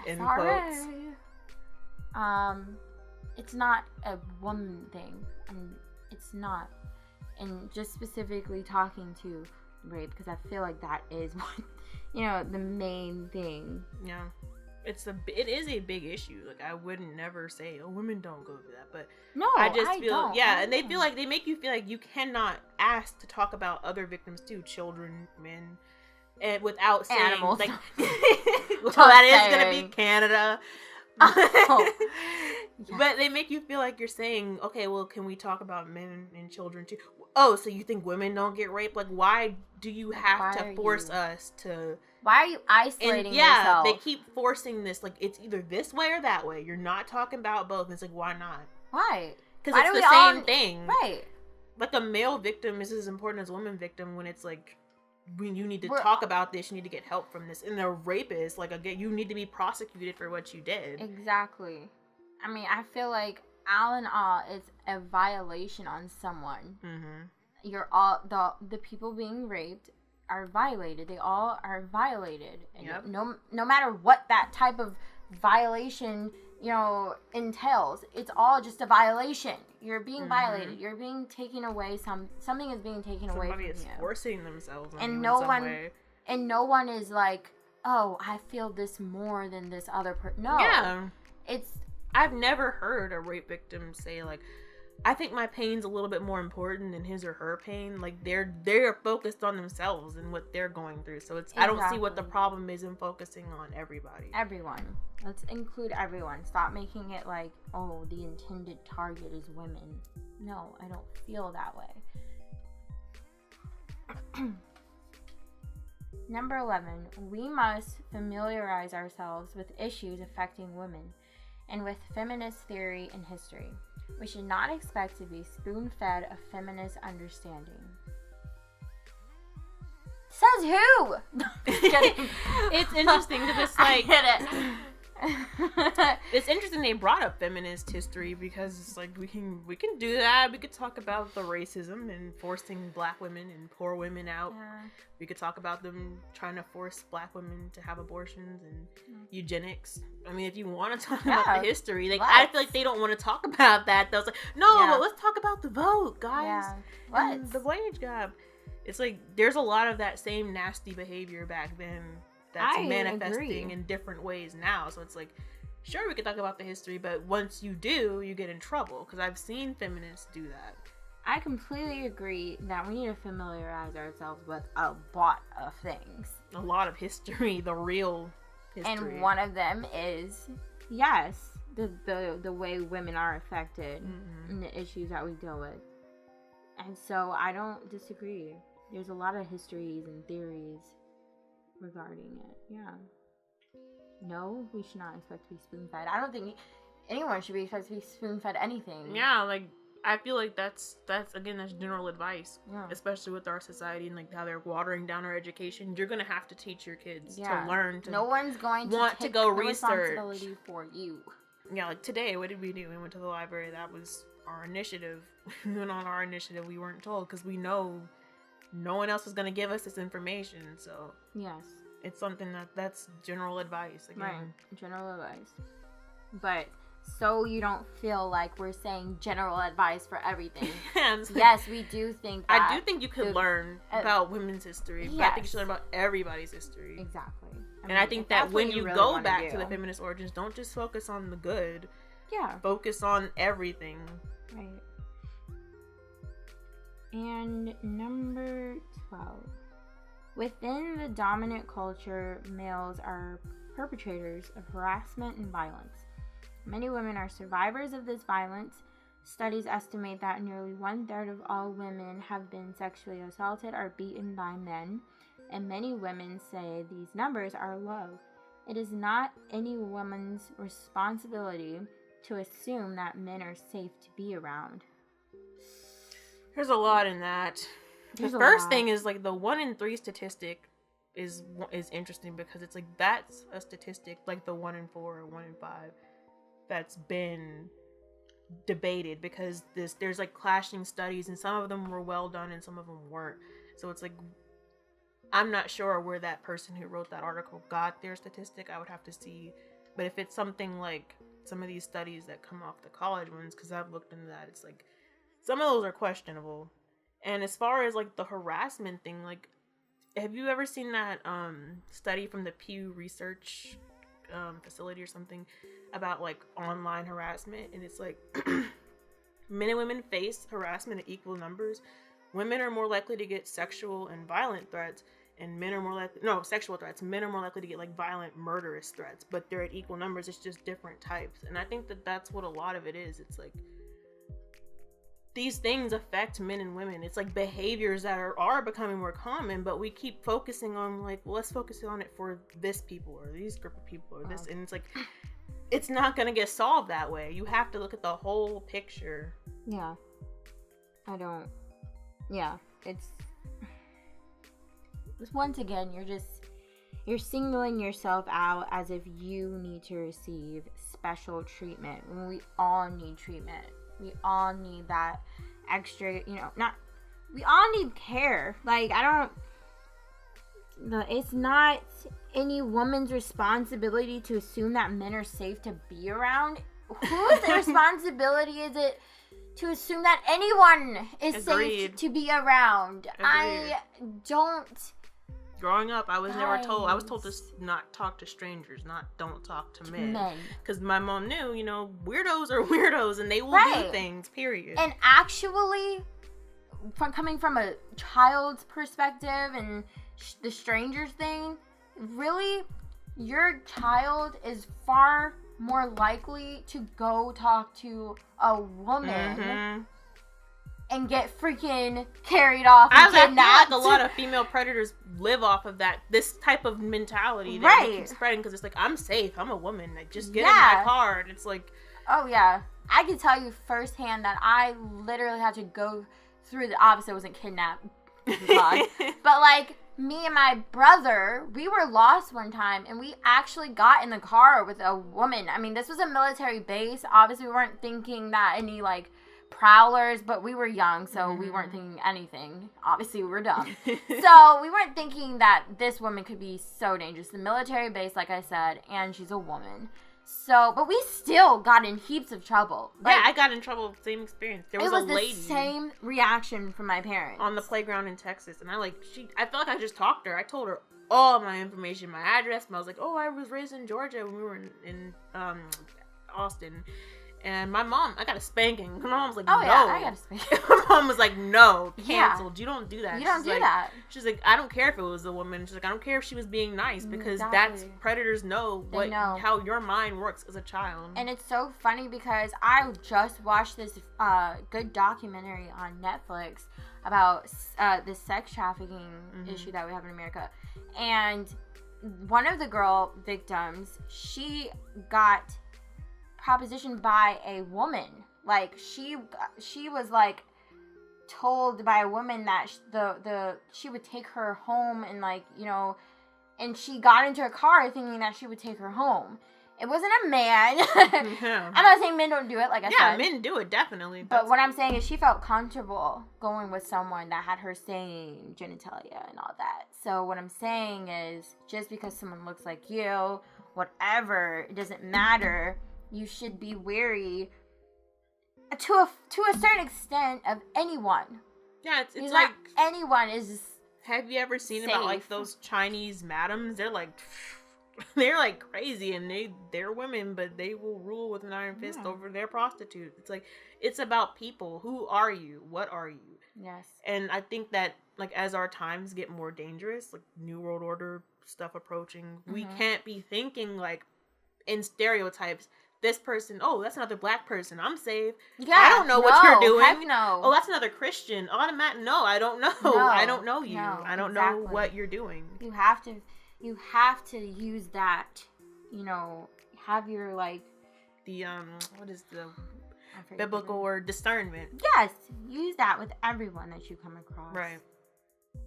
in quotes. It's not a woman thing. It's not. And just specifically talking to rape, because I feel like that is what, the main thing. Yeah. It is a big issue. Like, I wouldn't never say, women don't go through that, but no, I just feel don't. And they feel like they make you feel like you cannot ask to talk about other victims too, children, men, and without saying Animals. like, well, that is gonna be Canada. Oh. Yeah. But they make you feel like you're saying, okay, well, can we talk about men and children too? Oh, so you think women don't get raped? Like, why do you have to force us to? Why are you isolating yourself? They keep forcing this. Like, it's either this way or that way. You're not talking about both. It's like, why not? Why? Because it's the same thing. Right. Like, a male victim is as important as a woman victim when it's like, when you need to talk about this, you need to get help from this. And the rapist, like, again, you need to be prosecuted for what you did. Exactly. I mean, I feel like all in all, it's a violation on someone. Mm-hmm. You're all the people being raped are violated. They all are violated. And yep. No matter what that type of violation, entails, it's all just a violation. You're being violated. You're being taken away. Something is being taken away from you. Somebody is forcing themselves on and you no in some one way. And no one is like, oh, I feel this more than this other person. No. Yeah. I've never heard a rape victim say, like, I think my pain's a little bit more important than his or her pain. Like, they're focused on themselves and what they're going through. So exactly. I don't see what the problem is in focusing on everybody. Everyone. Let's include everyone. Stop making it like, oh, the intended target is women. No, I don't feel that way. Number 11. We must familiarize ourselves with issues affecting women and with feminist theory and history. We should not expect to be spoon-fed a feminist understanding. Says who? Just kidding. It's interesting because it's like... I get it. It's interesting they brought up feminist history because it's like we can do that. We could talk about the racism and forcing black women and poor women out. Yeah. We could talk about them trying to force black women to have abortions and eugenics. I mean, if you want to talk about the history, like I feel like they don't want to talk about that. They was like, no, but let's talk about the vote, guys. Yeah. And the wage gap. It's like there's a lot of that same nasty behavior back then. That's manifesting in different ways now. So it's like, sure, we could talk about the history, but once you do, you get in trouble. Because I've seen feminists do that. I completely agree that we need to familiarize ourselves with a lot of things. A lot of history, the real history. And one of them is, yes, the way women are affected and the issues that we deal with. And so I don't disagree. There's a lot of histories and theories regarding it. Yeah. No, we should not expect to be spoon-fed. I don't think anyone should be expected to be spoon-fed anything. Yeah, like I feel like that's general advice. Yeah. Especially with our society and like how they're watering down our education. You're gonna have to teach your kids to learn to. No one's going to want take to go the research responsibility for you. Yeah, like today, what did we do? We went to the library. That was our initiative. And on our initiative, we weren't told because we know no one else is going to give us this information. So yes, it's something that's general advice. Again. Right, general advice. But so you don't feel like we're saying general advice for everything. Yes, we do think that. I do think you could learn about women's history. Yes. But I think you should learn about everybody's history. Exactly. I think that when you really go back to the feminist origins, don't just focus on the good. Yeah. Focus on everything. Right. And number 12. Within the dominant culture, males are perpetrators of harassment and violence. Many women are survivors of this violence. Studies estimate that nearly 1/3 of all women have been sexually assaulted or beaten by men, and many women say these numbers are low. It is not any woman's responsibility to assume that men are safe to be around. There's a lot in that. The first thing is like the 1 in 3 statistic is interesting because it's like that's a statistic like the 1 in 4 or 1 in 5 that's been debated because there's like clashing studies and some of them were well done and some of them weren't. So it's like I'm not sure where that person who wrote that article got their statistic. I would have to see. But if it's something like some of these studies that come off the college ones, because I've looked into that, it's like some of those are questionable. And as far as like the harassment thing, like have you ever seen that study from the Pew Research facility or something about like online harassment? And it's like men and women face harassment at equal numbers. Women are more likely to get sexual and violent threats, and sexual threats. Men are more likely to get like violent, murderous threats, but they're at equal numbers. It's just different types. And I think that that's what a lot of it is. It's like these things affect men and women. It's like behaviors that are becoming more common, but we keep focusing on like, well, let's focus on it for this people or these group of people or this. And it's like, it's not going to get solved that way. You have to look at the whole picture. Yeah. It's once again, you're singling yourself out as if you need to receive special treatment when we all need treatment. We all need that extra, we all need care. Like, it's not any woman's responsibility to assume that men are safe to be around. Whose responsibility is it to assume that anyone is safe to be around? Agreed. I don't. Growing up, I was told to not talk to strangers, don't talk to men. Because my mom knew, weirdos are weirdos and they will do things, period. And actually, coming from a child's perspective and the strangers thing, really, your child is far more likely to go talk to a woman and get freaking carried off and kidnapped. I feel like a lot of female predators live off of this type of mentality that keeps spreading, because it's like, I'm safe, I'm a woman, like, just get in my car. And it's like, oh yeah, I can tell you firsthand that I literally had to go through the opposite. I wasn't kidnapped, but like, me and my brother, we were lost one time, and we actually got in the car with a woman. I mean, this was a military base. Obviously, we weren't thinking that any, like, prowlers, but we were young, so we weren't thinking anything. Obviously, we were dumb. So, we weren't thinking that this woman could be so dangerous. The military base, like I said, and she's a woman. So, but we still got in heaps of trouble. Like, I got in trouble, same experience. There was a lady. It was the same reaction from my parents. On the playground in Texas, and I felt like I just talked to her. I told her all my information, my address, and I was like, oh, I was raised in Georgia when we were in Austin. And my mom, I got a spanking. My mom was like, no. Yeah, I got a spanking. My mom was like, no, canceled. You don't do that. You don't do that. She's like, I don't care if it was a woman. She's like, I don't care if she was being nice, because that's, predators know how your mind works as a child. And it's so funny because I just watched this good documentary on Netflix about the sex trafficking issue that we have in America. And one of the girl victims, she got propositioned by a woman. Like, she was like told by a woman that she would take her home, and like, and she got into a car thinking that she would take her home. It wasn't a man. I'm not saying men don't do it, like I said. Yeah, men do it, definitely. But what I'm saying is she felt comfortable going with someone that had her saying genitalia and all that. So what I'm saying is, just because someone looks like you, whatever, it doesn't matter. You should be wary to a certain extent of anyone. Yeah, it's like anyone is. Have you ever seen safe. About like those Chinese madams? They're like crazy, and they're women, but they will rule with an iron fist over their prostitute. It's like, it's about people. Who are you? What are you? Yes. And I think that, like, as our times get more dangerous, like New World Order stuff approaching, we can't be thinking like in stereotypes. This person, oh, that's another black person, I'm safe. Yeah, I don't know what you're doing. Heck no. Oh, that's another Christian. No, I don't know. No, I don't know you. No, I don't know what you're doing. You have to use that, have your, like, the what is the biblical word, discernment. Yes, use that with everyone that you come across. Right.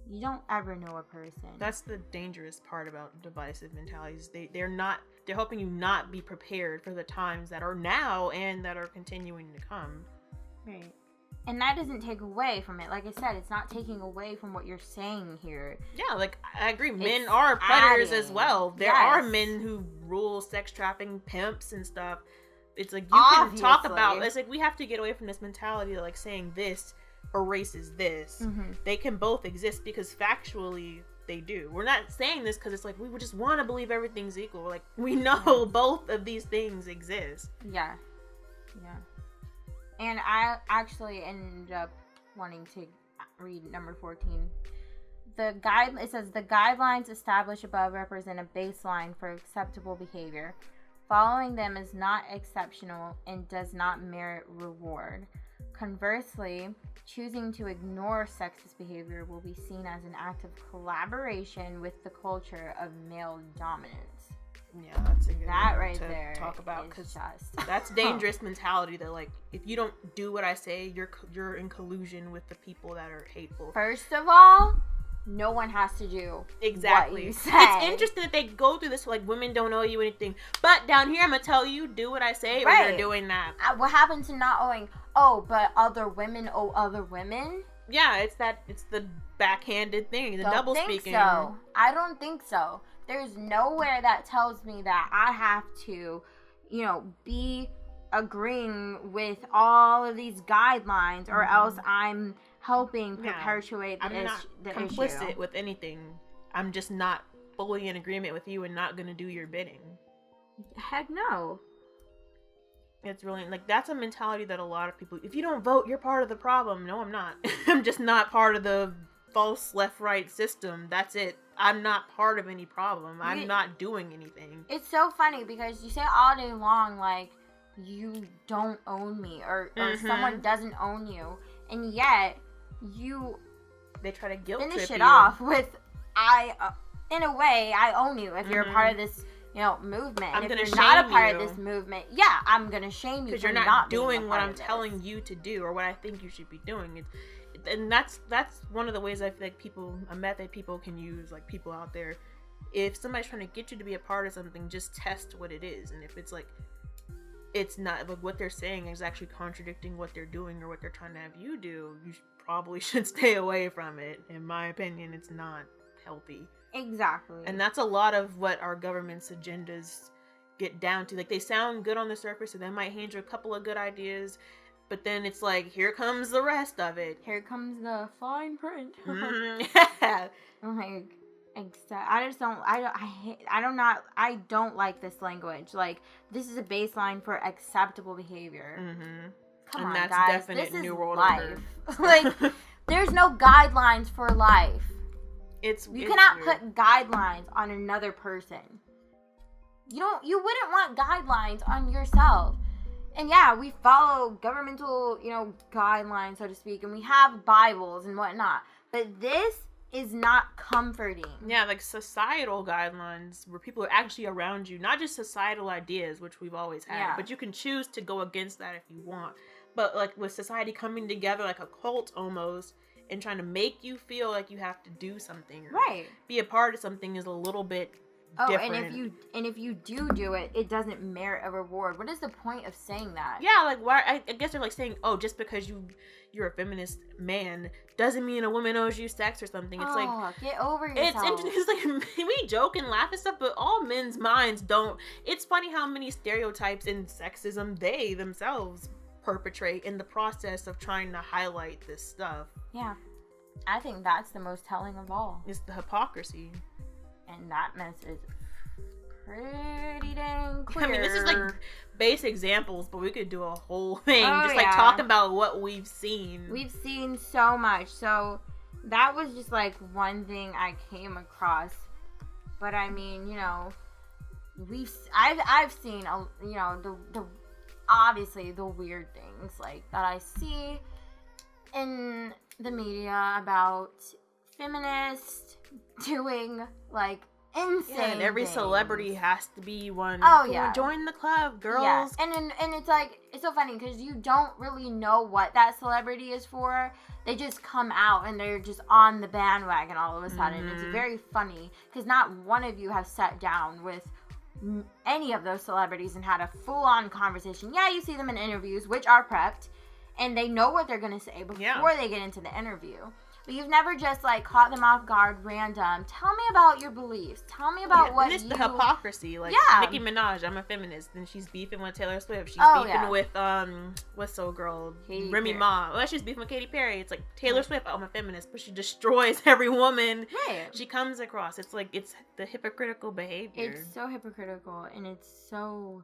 You don't ever know a person. That's the dangerous part about divisive mentalities. They're helping you not be prepared for the times that are now and that are continuing to come. Right. And that doesn't take away from it. Like I said, it's not taking away from what you're saying here. Yeah, like, I agree. Men are predators as well. There are men who rule sex trafficking, pimps and stuff. It's like, you can talk about, it's like, we have to get away from this mentality of like saying this erases this. They can both exist, because factually they do. We're not saying this because it's like we would just want to believe everything's equal. Like, we know both of these things exist. Yeah. And I actually ended up wanting to read number 14 it says the guidelines established above represent a baseline for acceptable behavior. Following them is not exceptional and does not merit reward. Conversely, choosing to ignore sexist behavior will be seen as an act of collaboration with the culture of male dominance. Yeah, that's a good that one right to there talk about, because just that's dangerous mentality. That like, if you don't do what I say, you're in collusion with the people that are hateful. First of all, no one has to do exactly. what you say. It's interesting that they go through this, like, women don't owe you anything, but down here I'm gonna tell you, do what I say, or you're doing that. What happened to not owing? Oh, but other women owe other women. Yeah, it's the backhanded thing, the double speaking. So I don't think so. There's nowhere that tells me that I have to, be agreeing with all of these guidelines, or else I'm helping perpetuate the issue. I'm not complicit with anything. I'm just not fully in agreement with you and not going to do your bidding. Heck no. It's really, like, that's a mentality that a lot of people, if you don't vote, you're part of the problem. No, I'm not. I'm just not part of the false left-right system. That's it. I'm not part of any problem. I'm not doing anything. It's so funny because you say all day long, like, you don't own me, or someone doesn't own you, and yet they try to guilt trip finish it you off with, in a way, I own you if you're a part of this movement. I'm and gonna if you're not a part you. of this movement, I'm gonna shame you because you're not doing what I'm telling you to do, or what I think you should be doing. And that's one of the ways I feel like a method people can use, like, people out there. If somebody's trying to get you to be a part of something, just test what it is, and if it's like, it's not, like, what they're saying is actually contradicting what they're doing or what they're trying to have you do, you probably should stay away from it. In my opinion, it's not healthy. Exactly. And that's a lot of what our government's agendas get down to. Like, they sound good on the surface, and they might hand you a couple of good ideas, but then it's like, here comes the rest of it. Here comes the fine print. Yeah. Like, I don't like this language. Like, this is a baseline for acceptable behavior. Come on, that's guys. Definite this New is World life. Order. Like, there's no guidelines for life. You cannot put guidelines on another person. You wouldn't want guidelines on yourself. And yeah, we follow governmental, guidelines, so to speak, and we have Bibles and whatnot. But this is not comforting. Yeah, like societal guidelines where people are actually around you, not just societal ideas, which we've always had, but you can choose to go against that if you want. But like with society coming together like a cult almost, and trying to make you feel like you have to do something, or be a part of something, is a little bit different. and if you do it, it doesn't merit a reward. What is the point of saying that? Yeah, like, why? I guess they're like saying, oh, just because you're a feminist man doesn't mean a woman owes you sex or something. It's like, get over yourself. It's interesting. It's like, we joke and laugh and stuff, but all men's minds don't. It's funny how many stereotypes and sexism they themselves perpetrate in the process of trying to highlight this stuff. Yeah, I think that's the most telling of all. It's the hypocrisy. And that mess is pretty dang clear. I mean, this is like base examples, but we could do a whole thing like talk about what we've seen. We've seen so much. So that was just like one thing I came across. But I mean, I've seen the obviously the weird things like that I see in the media about feminists doing like insane and every things. Celebrity has to be one. Join the club, girls. Yeah. And it's like, it's so funny because you don't really know what that celebrity is for. They just come out and they're just on the bandwagon all of a sudden. It's very funny because not one of you have sat down with any of those celebrities and had a full-on conversation. Yeah, you see them in interviews, which are prepped, and they know what they're going to say before they get into the interview. But you've never just, like, caught them off guard, random. Tell me about your beliefs. Tell me about what it's the hypocrisy. Like, Nicki Minaj, I'm a feminist. Then she's beefing with Taylor Swift. She's beefing with, what's so girl? Remy Ma. Well, she's beefing with Katy Perry. It's like, Taylor Swift, I'm a feminist. But she destroys every woman she comes across. It's like, it's the hypocritical behavior. It's so hypocritical. And it's so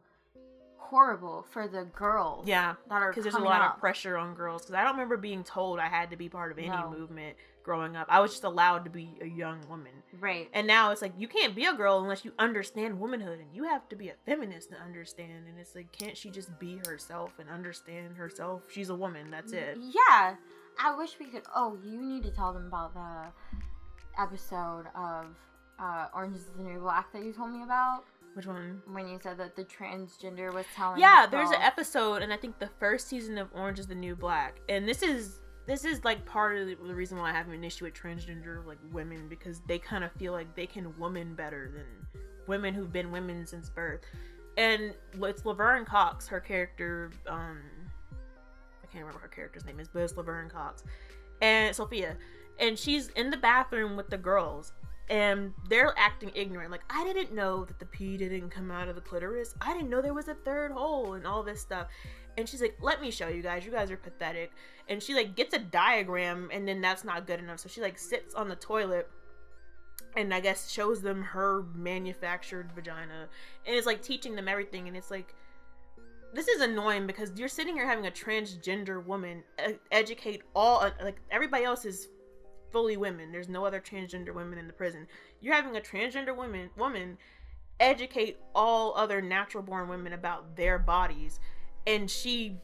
horrible for the girls. Yeah, that are because there's a lot of pressure on girls. Because I don't remember being told I had to be part of any movement. growing up. I was just allowed to be a young woman. Right. And now it's like, you can't be a girl unless you understand womanhood, and you have to be a feminist to understand. And it's like, can't she just be herself and understand herself? She's a woman. That's it. Yeah. I wish we could. Oh, you need to tell them about the episode of Orange is the New Black that you told me about. Which one? When you said that the transgender was telling. Yeah, there's an episode, and I think the first season of Orange is the New Black, and this is like part of the reason why I have an issue with transgender like women, because they kind of feel like they can woman better than women who've been women since birth. And it's Laverne Cox, her character. I can't remember her character's name is, but it's Laverne Cox and Sophia, and she's in the bathroom with the girls. And they're acting ignorant. Like, I didn't know that the pee didn't come out of the clitoris. I didn't know there was a third hole and all this stuff. And she's like, let me show you guys. You guys are pathetic. And she, like, gets a diagram, and then that's not good enough. So she, like, sits on the toilet and I guess shows them her manufactured vagina. And it's, like, teaching them everything. And it's, like, this is annoying because you're sitting here having a transgender woman educate all, like, everybody else is fully women. There's no other transgender women in the prison. You're having a transgender woman educate all other natural born women about their bodies, and she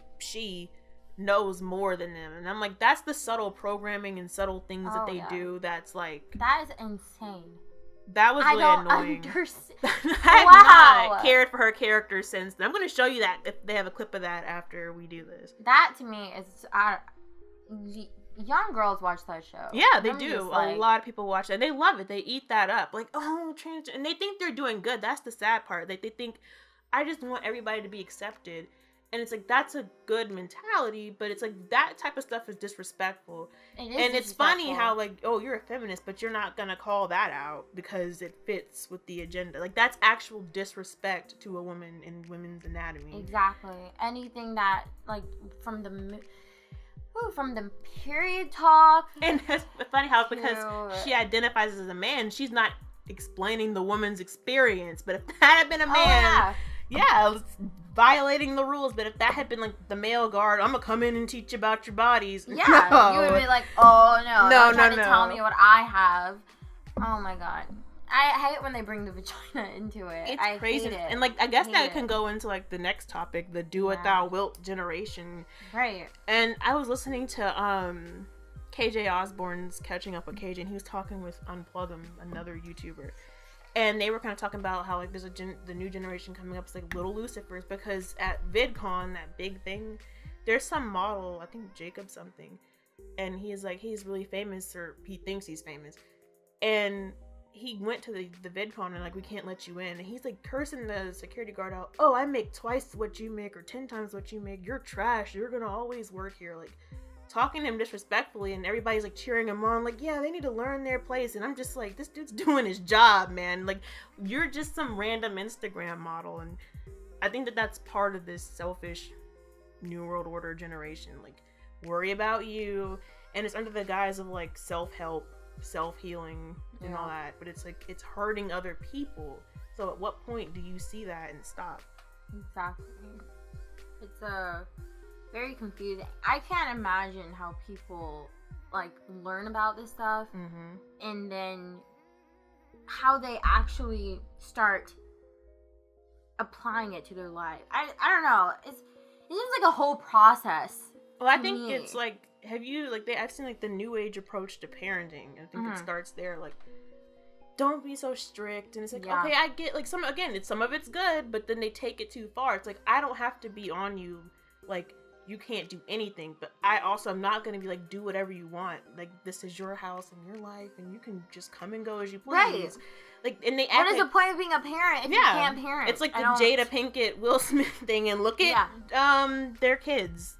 knows more than them. And I'm like, that's the subtle programming and subtle things that they do. That's like, that is insane. That was really annoying. Understand. I have not cared for her character since then. I'm going to show you that if they have a clip of that after we do this. That to me is young girls watch that show. Yeah, they do. A lot of people watch that. And they love it. They eat that up. Like, oh, transgender. And they think they're doing good. That's the sad part. Like, they think, I just want everybody to be accepted. And it's like, that's a good mentality. But it's like, that type of stuff is disrespectful. And it's funny how, like, oh, you're a feminist, but you're not going to call that out because it fits with the agenda. Like, that's actual disrespect to a woman in women's anatomy. Exactly. Anything that, like, from the period talk. And it's funny how, because she identifies as a man, she's not explaining the woman's experience. But if that had been a man, it's violating the rules. But if that had been like the male guard, I'm gonna come in and teach you about your bodies. Yeah, no. You would be like, oh no, don't try to tell me what I have. Oh my god. I hate when they bring the vagina into it. It's crazy. Hate it. And, like, I guess that can go into, like, the next topic, the do it thou wilt generation. Right. And I was listening to KJ Osborne's Catching Up with KJ, and he was talking with Unplug Him, another YouTuber. And they were kind of talking about how, like, there's the new generation coming up. It's, like, little Lucifers, because at VidCon, that big thing, there's some model, I think Jacob something, and he's, like, he's really famous, or he thinks he's famous. And he went to the VidCon and like, we can't let you in, and he's like cursing the security guard out. Oh, I make twice what you make or 10 times what you make. You're trash. You're gonna always work here. Like, talking to him disrespectfully, and everybody's like cheering him on. Like, yeah, they need to learn their place. And I'm just like, this dude's doing his job, man. Like, you're just some random Instagram model. And I think that that's part of this selfish New World Order generation. Like, worry about you, and it's under the guise of like self-help, self-healing and all that, but it's like, it's hurting other people. So at what point do you see that and stop? Exactly. It's very confusing. I can't imagine how people like learn about this stuff and then how they actually start applying it to their life. I don't know. It seems like a whole process. Well, I think it's like, have you, like, I've seen, like, the new age approach to parenting. I think it starts there, like, don't be so strict. And it's like, okay, I get, like, some of it's good, but then they take it too far. It's like, I don't have to be on you, like, you can't do anything, but I also am not going to be like, do whatever you want. Like, this is your house and your life, and you can just come and go as you please. Right. Like, and they act what is the point of being a parent if you can't parent? It's like the Jada Pinkett Will Smith thing, and look at their kids.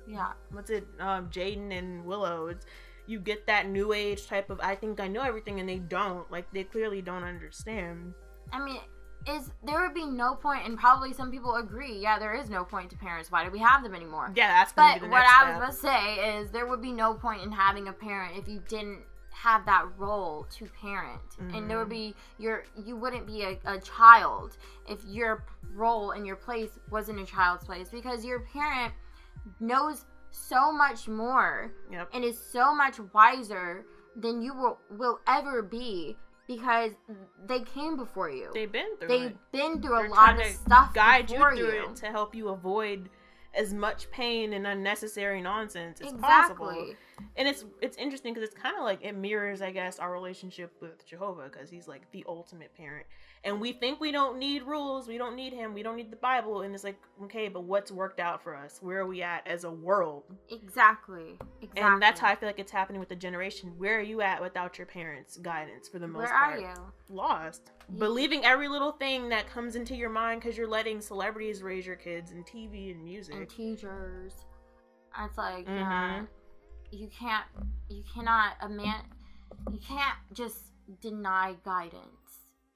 Yeah. What's it? Jaden and Willow. You get that new age type of, I think I know everything, and they don't. Like, they clearly don't understand. I mean, there would be no point, and probably some people agree, there is no point to parents. Why do we have them anymore? Yeah, that's going to be the next step. But what I was about to say is there would be no point in having a parent if you didn't have that role to parent. And there would be, you wouldn't be a child if your role and your place wasn't a child's place, because your parent knows so much more and is so much wiser than you will ever be, because they came before you. They've been through They've it. been through They're a lot of trying to stuff guide you before through you. it to help you avoid as much pain and unnecessary nonsense as Exactly. possible. And it's interesting because it's kind of like it mirrors, I guess, our relationship with Jehovah, because he's like the ultimate parent, and we think we don't need rules, we don't need him, we don't need the Bible, and it's like, okay, but what's worked out for us? Where are we at as a world? Exactly. And that's how I feel like it's happening with the generation. Where are you at without your parents' guidance for the most part? Where are you? Lost. Believing every little thing that comes into your mind because you're letting celebrities raise your kids and TV and music. And teachers. It's like, you cannot just deny guidance.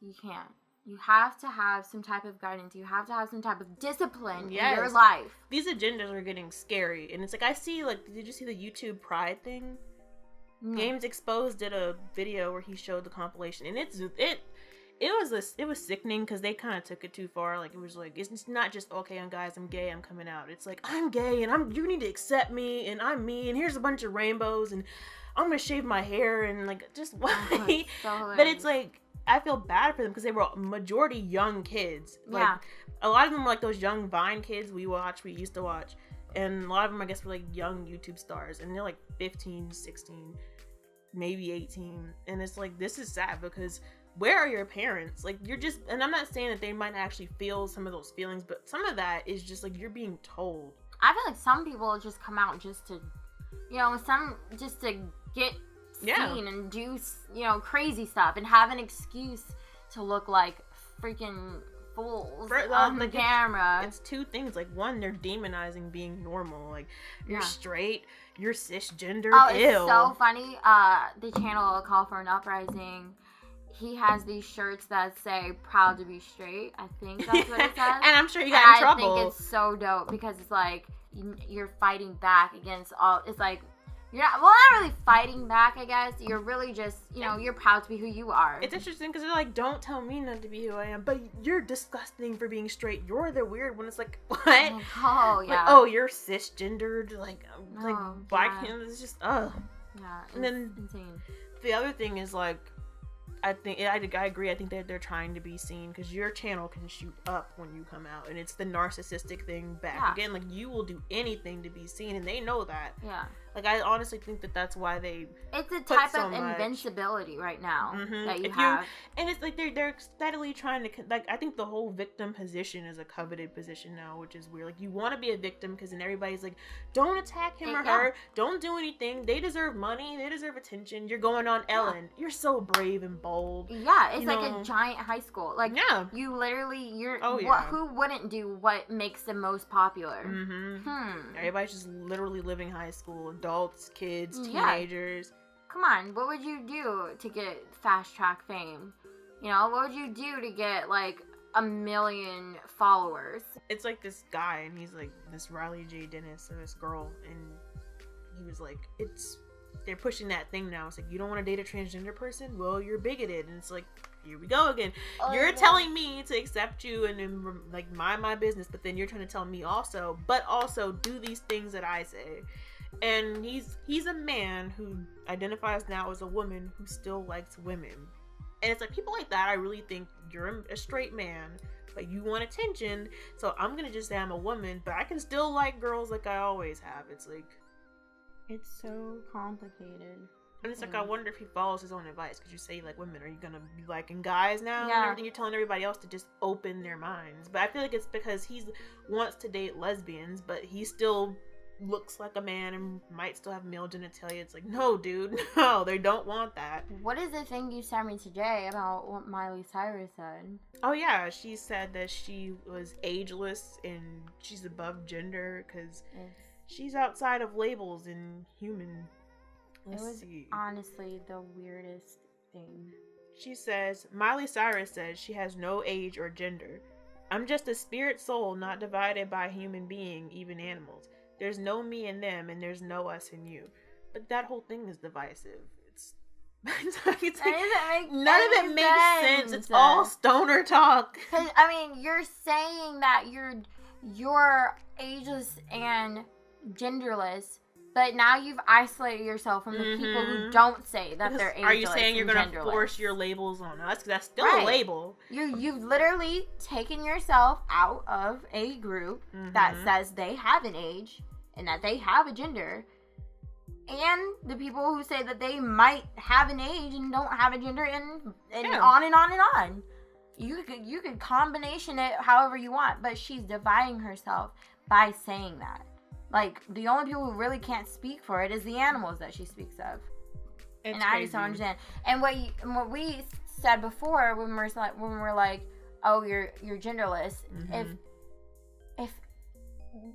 You can't. You have to have some type of guidance. You have to have some type of discipline in your life. These agendas are getting scary. And it's like, I see, like, did you see the YouTube Pride thing? Games Exposed did a video where he showed the compilation. And it was sickening because they kind of took it too far. Like, it was like, it's not just, okay, guys, I'm gay, I'm coming out. It's like, I'm gay and you need to accept me and I'm me and here's a bunch of rainbows and I'm going to shave my hair and like, just why? So but it's like, I feel bad for them because they were majority young kids. Like, a lot of them were like those young Vine kids we used to watch. And a lot of them, I guess, were like young YouTube stars. And they're like 15, 16, maybe 18. And it's like, this is sad because where are your parents? Like, you're just, and I'm not saying that they might actually feel some of those feelings, but some of that is just like, you're being told. I feel like some people just come out just to, just to get seen and do, crazy stuff and have an excuse to look like freaking fools on the camera. It's two things. Like, one, they're demonizing being normal. Like, you're straight, you're cisgender. It's so funny. The channel Call for an Uprising, he has these shirts that say "Proud to be straight." I think that's what it says. And I'm sure you got in trouble. I think it's so dope because it's like you're fighting back against all. It's like, you're not really fighting back, I guess. You're really just, you're proud to be who you are. It's interesting because they're like, don't tell me not to be who I am, but you're disgusting for being straight. You're the weird one. It's like, what? Oh, yeah. Like, oh, you're cisgendered. Like why can't, it's just, Yeah, and then insane. The other thing is, like, I agree. I think that they're trying to be seen because your channel can shoot up when you come out, and it's the narcissistic thing back again. Like, you will do anything to be seen, and they know that. Yeah. Like, I honestly think that that's why they. It's a type of invincibility right now that you have. And it's like they're steadily trying to, like, I think the whole victim position is a coveted position now, which is weird. Like, you want to be a victim because then everybody's like, don't attack him or her, don't do anything. They deserve money, they deserve attention. You're going on Ellen. You're so brave and bold. Yeah, it's like a giant high school. Like, you literally, who wouldn't do what makes them most popular? Everybody's just literally living high school. Adults, kids, teenagers. Come on, what would you do to get fast track fame? What would you do to get like 1 million followers? It's like this guy, and he's like this Riley J. Dennis, or this girl, and he was like, they're pushing that thing now. It's like, you don't want to date a transgender person? Well, you're bigoted. And it's like, here we go again. You're telling me to accept you and then, like, mind my business, but then you're trying to tell me also do these things that I say. And he's a man who identifies now as a woman who still likes women. And it's like, people like that, I really think you're a straight man, but you want attention, so I'm gonna just say I'm a woman, but I can still like girls like I always have. It's like, it's so complicated. And it's like, I wonder if he follows his own advice, because you say you like women, are you gonna be liking guys now? And everything, you're telling everybody else to just open their minds. But I feel like it's because he wants to date lesbians, but he still looks like a man and might still have male genitalia. It's like, no, dude, no, they don't want that. What is the thing you sent me today about what Miley Cyrus said? Oh yeah, she said that she was ageless and she's above gender because she's outside of labels and human. Let's see. Honestly the weirdest thing. She says, Miley Cyrus says she has no age or gender. I'm just a spirit soul not divided by a human being, even animals. There's no me and them, and there's no us and you. But that whole thing is divisive. None of it makes sense. It's all stoner talk. Because, I mean, you're saying that you're ageless and genderless, But now you've isolated yourself from the people who don't say that they're ageless. Are you saying you're going to genderless. force your labels on us? Because that's still a label. You've literally taken yourself out of a group that says they have an age and that they have a gender. And the people who say that they might have an age and don't have a gender, and on and on and on. You could combination it however you want, but she's dividing herself by saying that. Like, the only people who really can't speak for it is the animals that she speaks of. It's and I just don't understand. And what we said before when we're like, oh, you're genderless. If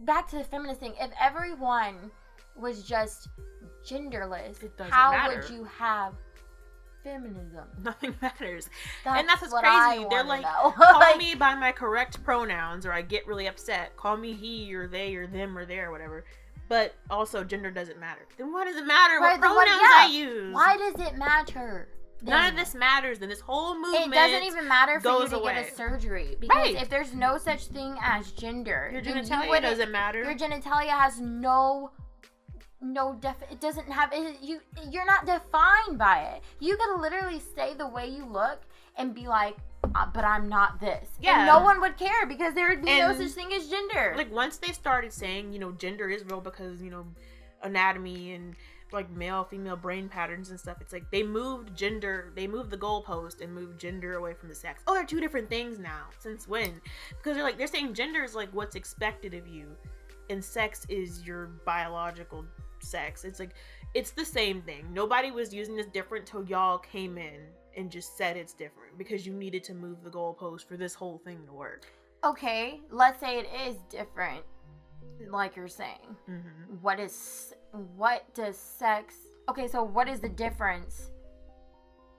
back to the feminist thing, if everyone was just genderless, how would you have feminism? Nothing matters. And that's what's crazy. They're like, call me by my correct pronouns, or I get really upset. Call me he or they or them or they or whatever. But also, gender doesn't matter. Then why does it matter what pronouns I use? Why does it matter? None of this matters. Then this whole movement It doesn't even matter for you to away. get a surgery. Because if there's no such thing as gender, your genitalia doesn't matter. Your genitalia has it doesn't have you're not defined by it. You can literally say the way you look and be like, but I'm not this. And no one would care because there would be no such thing as gender. Like, once they started saying, gender is real because, anatomy and like male female brain patterns and stuff, it's like they moved the goalpost and moved gender away from the sex. Oh, they're two different things now. Since when? Because they're saying gender is like what's expected of you, and sex is your biological sex. It's like, it's the same thing. Nobody was using this different till y'all came in and just said it's different because you needed to move the goalpost for this whole thing to work. Okay, let's say it is different, like you're saying. What does sex? Okay, so what is the difference?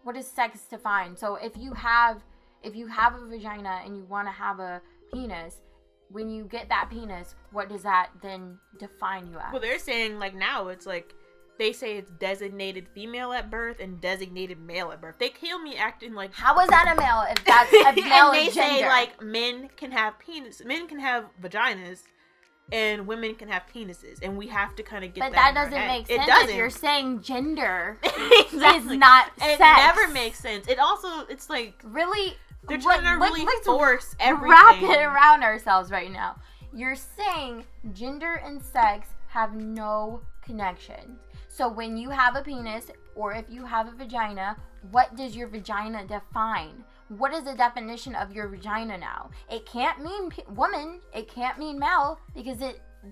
What is sex defined? So if you have a vagina and you want to have a penis, when you get that penis, what does that then define you as? Well, they're saying, like, now it's like, they say it's designated female at birth and designated male at birth. They kill me acting like... How is that a male if that's a male and they gender? say, like, men can have vaginas, and women can have penises. And we have to kind of get that. But that doesn't make sense if you're saying gender exactly. is not sex. It never makes sense. It's like... Really... They're trying to really force everything. Wrap it around ourselves right now. You're saying gender and sex have no connection. So when you have a penis, or if you have a vagina, what does your vagina define? What is the definition of your vagina now? It can't mean woman. It can't mean male, because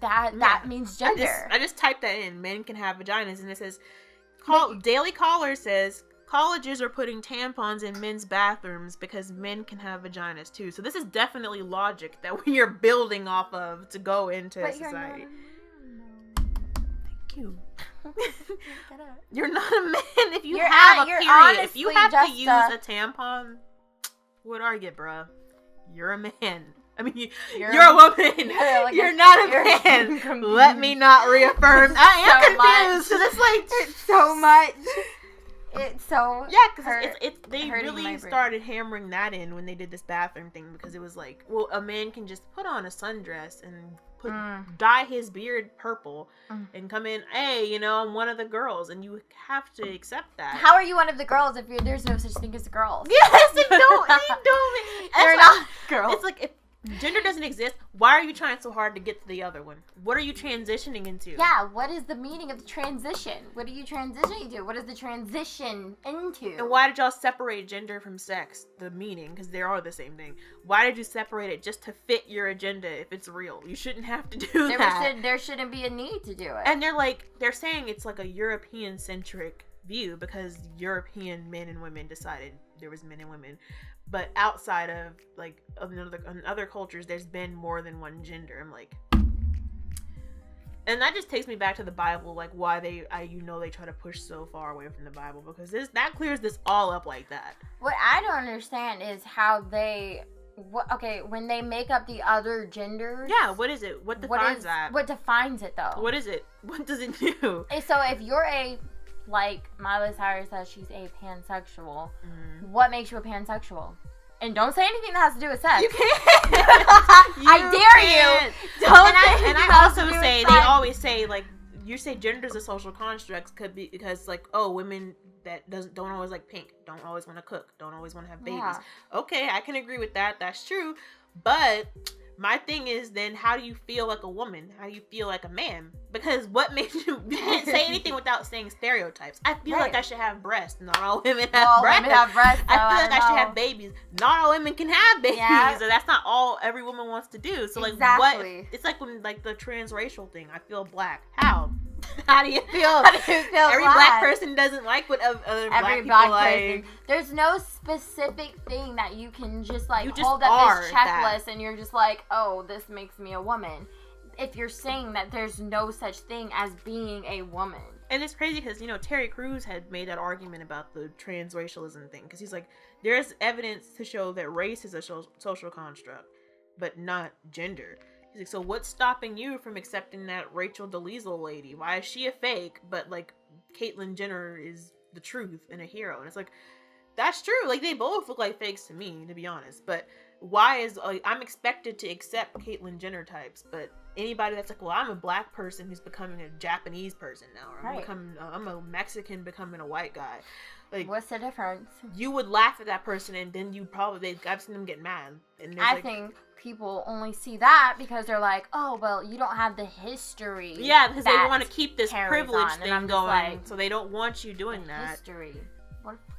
that means gender. I just typed that in. Men can have vaginas, and it says, Daily Caller says, colleges are putting tampons in men's bathrooms because men can have vaginas too. So this is definitely logic that we are building off of to go into society. Thank you. You're not a man if you have a period. If you have to use a tampon, what are you, bruh? You're a man. I mean, you're a woman. You're not a man. Let me not reaffirm. I am confused because it's so much. It's so because they really started hammering that in when they did this bathroom thing, because it was like, well, a man can just put on a sundress and dye his beard purple and come in, hey, I'm one of the girls, and you have to accept that. How are you one of the girls if there's no such thing as girls? Yes, they don't. They're not girls. It's like, if gender doesn't exist, why are you trying so hard to get to the other one? What are you transitioning into? Yeah, what is the meaning of the transition? What are you transitioning to? What is the transition into? And why did y'all separate gender from sex? The meaning, because they are the same thing. Why did you separate it just to fit your agenda if it's real? You shouldn't have to do that. There shouldn't be a need to do it. And they're saying it's like a European-centric view because European men and women decided there was men and women. But outside of, like, in other cultures, there's been more than one gender. I'm like... And that just takes me back to the Bible, like, why they try to push so far away from the Bible. Because that clears this all up like that. What I don't understand is how when they make up the other genders... Yeah, what is it? What defines that? What defines it, though? What is it? What does it do? So if you're like Miley Cyrus says, she's a pansexual. What makes you a pansexual? And don't say anything that has to do with sex. You can't. I dare you. Don't. And I also say, they always say, like, you say gender's a social construct could be because like, oh, women that don't always like pink, don't always want to cook, don't always want to have babies. Yeah. Okay, I can agree with that. That's true. But my thing is, then how do you feel like a woman? How do you feel like a man? Because what makes you can't say anything without saying stereotypes. I feel like I should have breasts. Not all women have breasts. Women have breasts. I feel like I should have babies. Not all women can have babies. Yeah. So that's not all every woman wants to do. So like exactly. What? It's like when like the transracial thing. I feel black. How? How do you feel? Every black person doesn't like what other black people like. There's no specific thing that you can just like hold up this checklist and you're just like, oh, this makes me a woman. If you're saying that there's no such thing as being a woman. And it's crazy because, Terry Crews had made that argument about the transracialism thing. Because he's like, there's evidence to show that race is a social construct, but not gender. He's like, so what's stopping you from accepting that Rachel DeLisle lady? Why is she a fake, but like Caitlyn Jenner is the truth and a hero? And it's like, that's true. Like, they both look like fakes to me, to be honest. But why is I'm expected to accept Caitlyn Jenner types, but anybody that's like, well, I'm a black person who's becoming a Japanese person now, or I'm a Mexican becoming a white guy. Like, what's the difference? You would laugh at that person, and then I've seen them get mad. And I think people only see that because they're like, oh, well, you don't have the history. Yeah, because they want to keep this privilege thing going, like, so they don't want you doing that. History.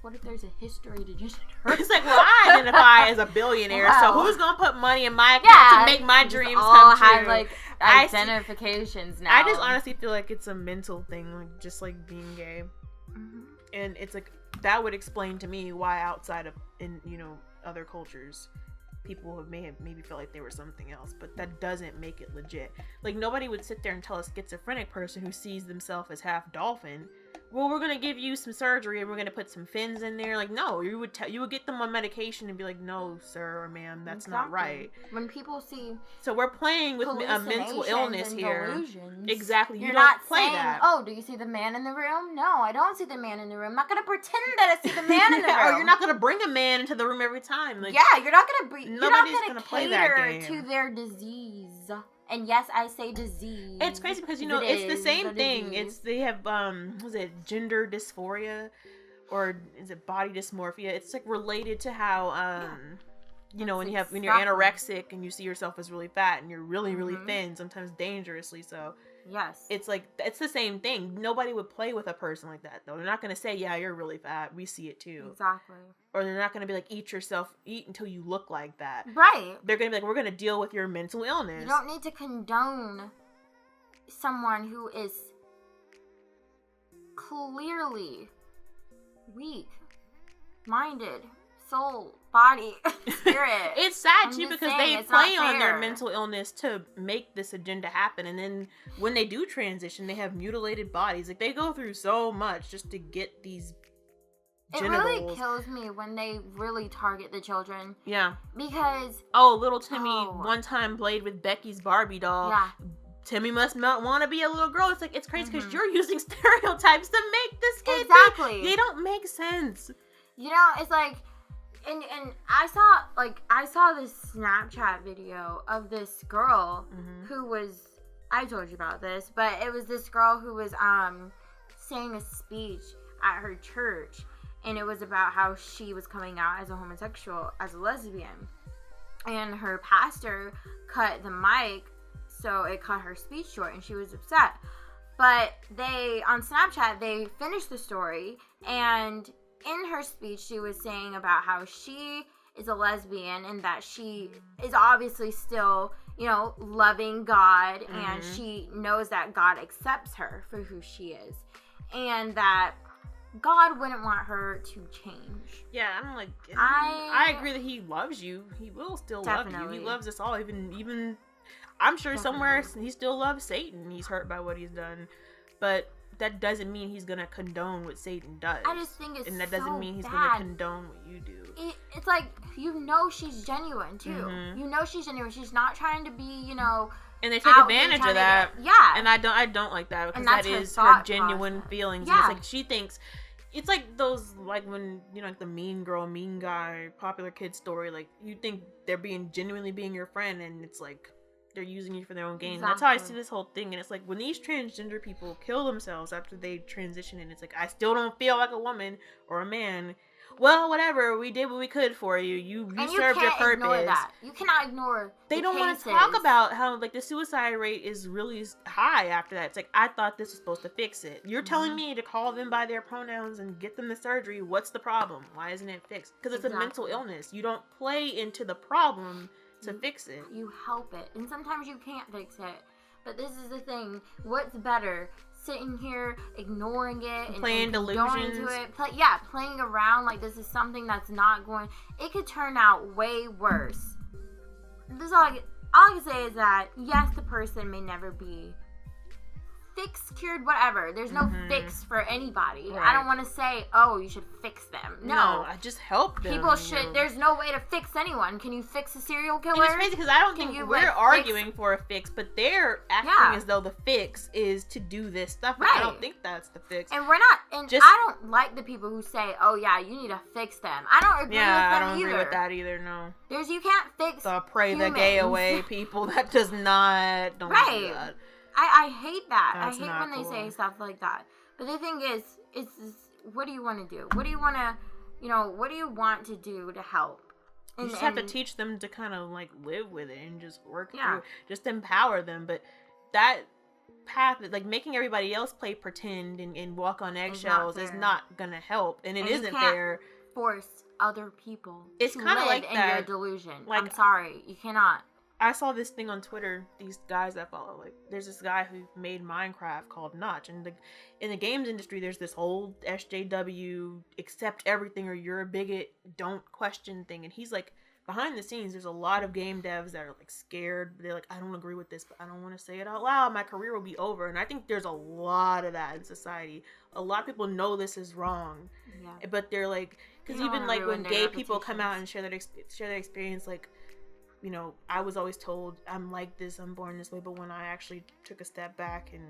What if there's a history to just It's like, well, I identify as a billionaire, so who's gonna put money in my account to make my dreams come true? Have like identifications now. I just honestly feel like it's a mental thing, like just like being gay. Mm-hmm. And it's like that would explain to me why outside of other cultures people maybe feel like they were something else, but that doesn't make it legit. Like, nobody would sit there and tell a schizophrenic person who sees themselves as half dolphin, well, we're gonna give you some surgery and we're gonna put some fins in there. Like, no, you would get them on medication and be like, no, sir or ma'am, that's not right. When people see, so we're playing with a mental illness here. Delusions. Exactly. You're don't not play saying, that. oh, do you see the man in the room? No, I don't see the man in the room. I'm not gonna pretend that I see the man in the room. Or you're not gonna bring a man into the room every time. Like, yeah, you're not gonna gonna play that game to their disease. And yes, I say disease. It's crazy because it's the same thing. They have was it gender dysphoria, or is it body dysmorphia? It's like related to how when you're anorexic and you see yourself as really fat and you're really really thin, sometimes dangerously so. Yes. It's like, it's the same thing. Nobody would play with a person like that, though. They're not going to say, yeah, you're really fat. We see it, too. Exactly. Or they're not going to be like, eat until you look like that. Right. They're going to be like, we're going to deal with your mental illness. You don't need to condone someone who is clearly weak-minded, soul, body, spirit. It's sad too because they play on their mental illness to make this agenda happen, and then when they do transition, they have mutilated bodies. Like, they go through so much just to get these genitals. It really kills me when they really target the children. Yeah. Because little Timmy one time played with Becky's Barbie doll. Yeah. Timmy must not want to be a little girl. It's like, it's crazy because you're using stereotypes to make this kid exactly. They don't make sense. It's like. And I saw this Snapchat video of this girl who was, I told you about this, but it was this girl who was saying a speech at her church, and it was about how she was coming out as a homosexual, as a lesbian, and her pastor cut the mic, so it cut her speech short, and she was upset. But on Snapchat, they finished the story, and in her speech, she was saying about how she is a lesbian and that she is obviously still, loving God, and she knows that God accepts her for who she is, and that God wouldn't want her to change. Yeah, I'm like, I agree that he loves you. He will still love you. He loves us all. Even I'm sure somewhere he still loves Satan. He's hurt by what he's done, but that doesn't mean he's gonna condone what Satan does. I just think it's and that doesn't mean he's bad. Gonna condone what you do. It's like, she's genuine too. She's genuine. She's not trying to be, And they take advantage of that. Yeah. And I don't like that because that is her genuine feelings. Yeah. And it's like she thinks. It's like those, like when, like the mean girl, mean guy, popular kid story. Like, you think they're genuinely being your friend, and it's like they're using you for their own gain. Exactly. That's how I see this whole thing. And it's like, when these transgender people kill themselves after they transition, and it's like, I still don't feel like a woman or a man. Well, whatever, we did what we could for you. You served your purpose. Ignore that. You cannot ignore They don't want to talk about how, like, the suicide rate is really high after that. It's like, I thought this was supposed to fix it. You're telling me to call them by their pronouns and get them the surgery. What's the problem? Why isn't it fixed? Because it's a mental illness. You don't play into the problem to fix it. You help it. And sometimes you can't fix it. But this is the thing. What's better? Sitting here, ignoring it, and playing delusions. Going to it. Playing around like this is something that's not going. It could turn out way worse. This all I can say is that yes, the person may never be fixed, cured, whatever. There's no fix for anybody. Right. I don't want to say, oh, you should fix them. No, I just help them. People should. There's no way to fix anyone. Can you fix a serial killer? And it's crazy because I don't think we're arguing for a fix, but they're acting as though the fix is to do this stuff. Right. I don't think that's the fix. And we're not. And I don't like the people who say, oh yeah, you need to fix them. I don't agree with them either. I don't agree with that either. No. You can't fix. The pray the gay away people. That does not. Don't do that. I hate that. That's I hate when they say stuff like that. But the thing is, what do you want to do? What do you want to, what do you want to do to help? And, you just have to teach them to kind of like live with it and just work through it. Just empower them. But that path, like making everybody else play pretend and walk on eggshells is not going to help. And it isn't fair. Force other people it's to kind of live like in that. your delusion. Like, I'm sorry. You cannot. I saw this thing on Twitter, these guys that follow, like, there's this guy who made Minecraft called Notch, and in the games industry, there's this whole SJW, accept everything or you're a bigot, don't question thing, and he's like, behind the scenes, there's a lot of game devs that are, like, scared, they're like, I don't agree with this, but I don't want to say it out loud, my career will be over, and I think there's a lot of that in society. A lot of people know this is wrong, but they're like, because even, like, when gay people come out and share their experience, like, I was always told I'm like this, I'm born this way, but when I actually took a step back and,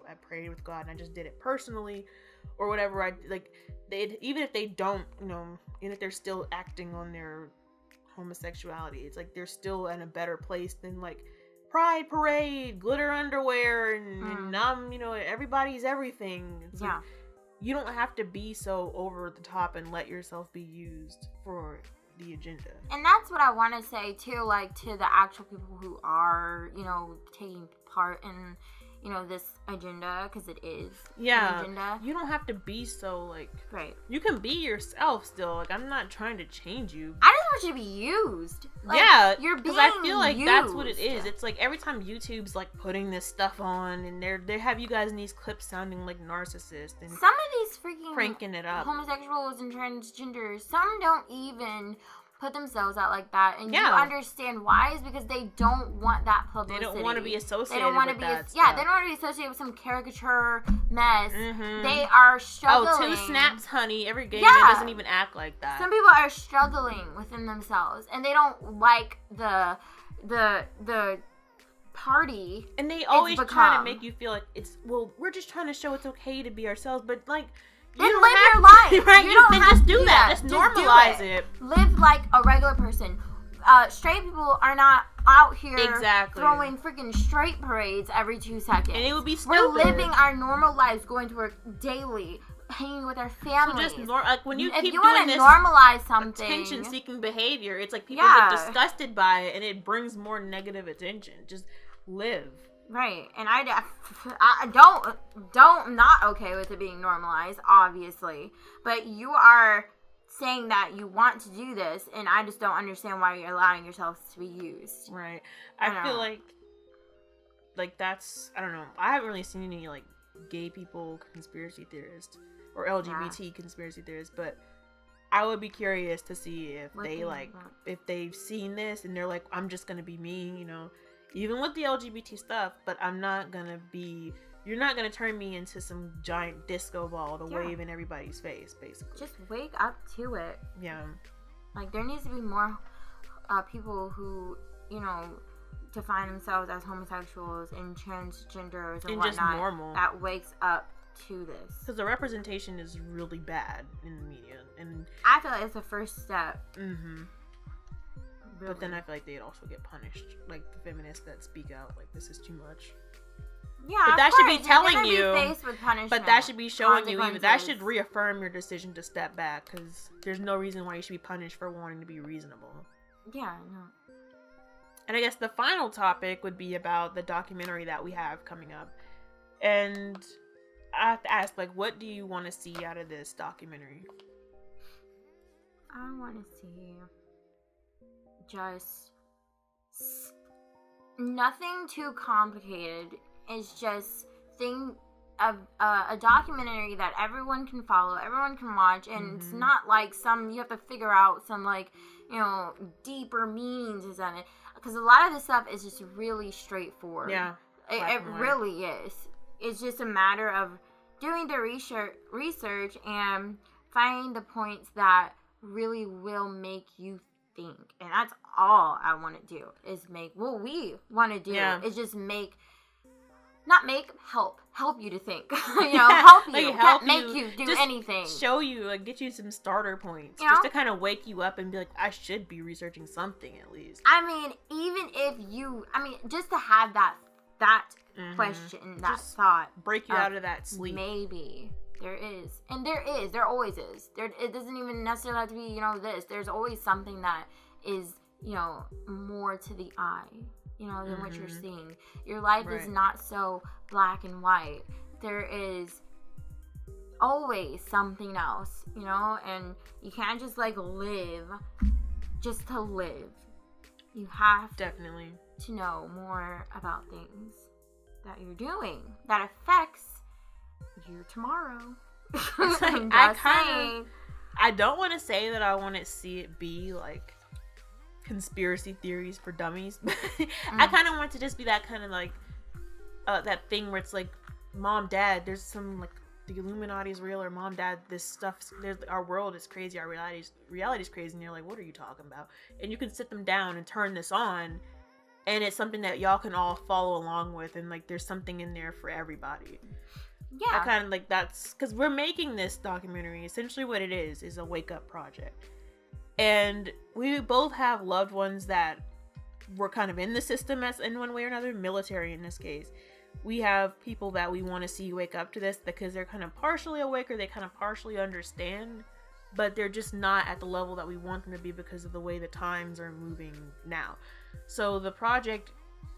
I prayed with God and I just did it personally or whatever, even if they don't, even if they're still acting on their homosexuality, it's like they're still in a better place than like Pride Parade, glitter underwear, and everybody's everything. It's like, you don't have to be so over the top and let yourself be used for the agenda. And that's what I want to say too, like to the actual people who are, taking part in, this agenda, because it is an agenda. You don't have to be so like, right. You can be yourself still. Like, I'm not trying to change you. I just want you to be used. Like, you're being I feel like used. That's what it is. It's like every time YouTube's like putting this stuff on, and they have you guys in these clips sounding like narcissists, and some of these freaking cranking it up. Homosexuals and transgenders, some don't even put themselves out like that, and you understand why is because they don't want that publicity. They don't want to be associated with that they don't want to be associated with some caricature mess. They are struggling. 2 snaps, honey. Every gay man doesn't even act like that. Some people are struggling within themselves, and they don't like the party. And they always try to make you feel like we're just trying to show it's okay to be ourselves, but like, then live your life. Right? You don't have just to do that. Just normalize it. Live like a regular person. Straight people are not out here throwing freaking straight parades every 2 seconds. And it would be stupid. We're living our normal lives, going to work daily, hanging with our families. So just like when you keep doing this normalize something, attention-seeking behavior, it's like people get disgusted by it, and it brings more negative attention. Just live. Right, and I don't not okay with it being normalized, obviously, but you are saying that you want to do this, and I just don't understand why you're allowing yourself to be used. Right. I feel like that's, I don't know, I haven't really seen any like gay people conspiracy theorists or LGBT conspiracy theorists, but I would be curious to see if if they've seen this and they're like, I'm just gonna be me, even with the LGBT stuff, but I'm not gonna be, you're not gonna turn me into some giant disco ball to wave in everybody's face, basically. Just wake up to it. Yeah. Like, there needs to be more people who, define themselves as homosexuals and transgenders and whatnot. Just normal. That wakes up to this. Because the representation is really bad in the media. And I feel like it's the first step. Really. But then I feel like they'd also get punished, like the feminists that speak out, like this is too much. Yeah, but that should be telling you. Faced with punishment, but that should be showing you. Even that should reaffirm your decision to step back, because there's no reason why you should be punished for wanting to be reasonable. Yeah, no. And I guess the final topic would be about the documentary that we have coming up, and I have to ask, like, what do you want to see out of this documentary? I want to see just nothing too complicated. It's just a documentary that everyone can follow, everyone can watch, and it's not like you have to figure out some, like, you know, deeper meanings is in it, because a lot of this stuff is just really straightforward. Yeah, it really is. It's just a matter of doing the research and finding the points that really will make you think, and that's all I want to do is make. What we want to do is just help you to think. You know, help you, like help make you do anything. Show you, like, get you some starter points, you just know? to kind of wake you up and be like, I should be researching something at least. I mean, even if just to have that question, that just thought, break you out of that sleep. Maybe there always is. It doesn't even necessarily have to be, you know, this. There's always something that is, you know, more to the eye, you know, than what you're seeing. Your life is not so black and white. There is always something else, you know, and you can't just, like, live just to live. You have definitely to know more about things that you're doing that affects your tomorrow. I don't want to say that I want to see it be like conspiracy theories for dummies. I kind of want to just be that kind of, like, that thing where it's like, Mom, Dad, there's some, like, the Illuminati is real, or Mom, Dad, this stuff, our world is crazy, our reality is crazy, and you're like, what are you talking about? And you can sit them down and turn this on, and it's something that y'all can all follow along with, and, like, there's something in there for everybody. Yeah. I kind of, like, that's because we're making this documentary. Essentially what it is a wake-up project. And we both have loved ones that were kind of in the system as in one way or another, military in this case. We have people that we want to see wake up to this because they're kind of partially awake, or they kind of partially understand, but they're just not at the level that we want them to be because of the way the times are moving now. So the project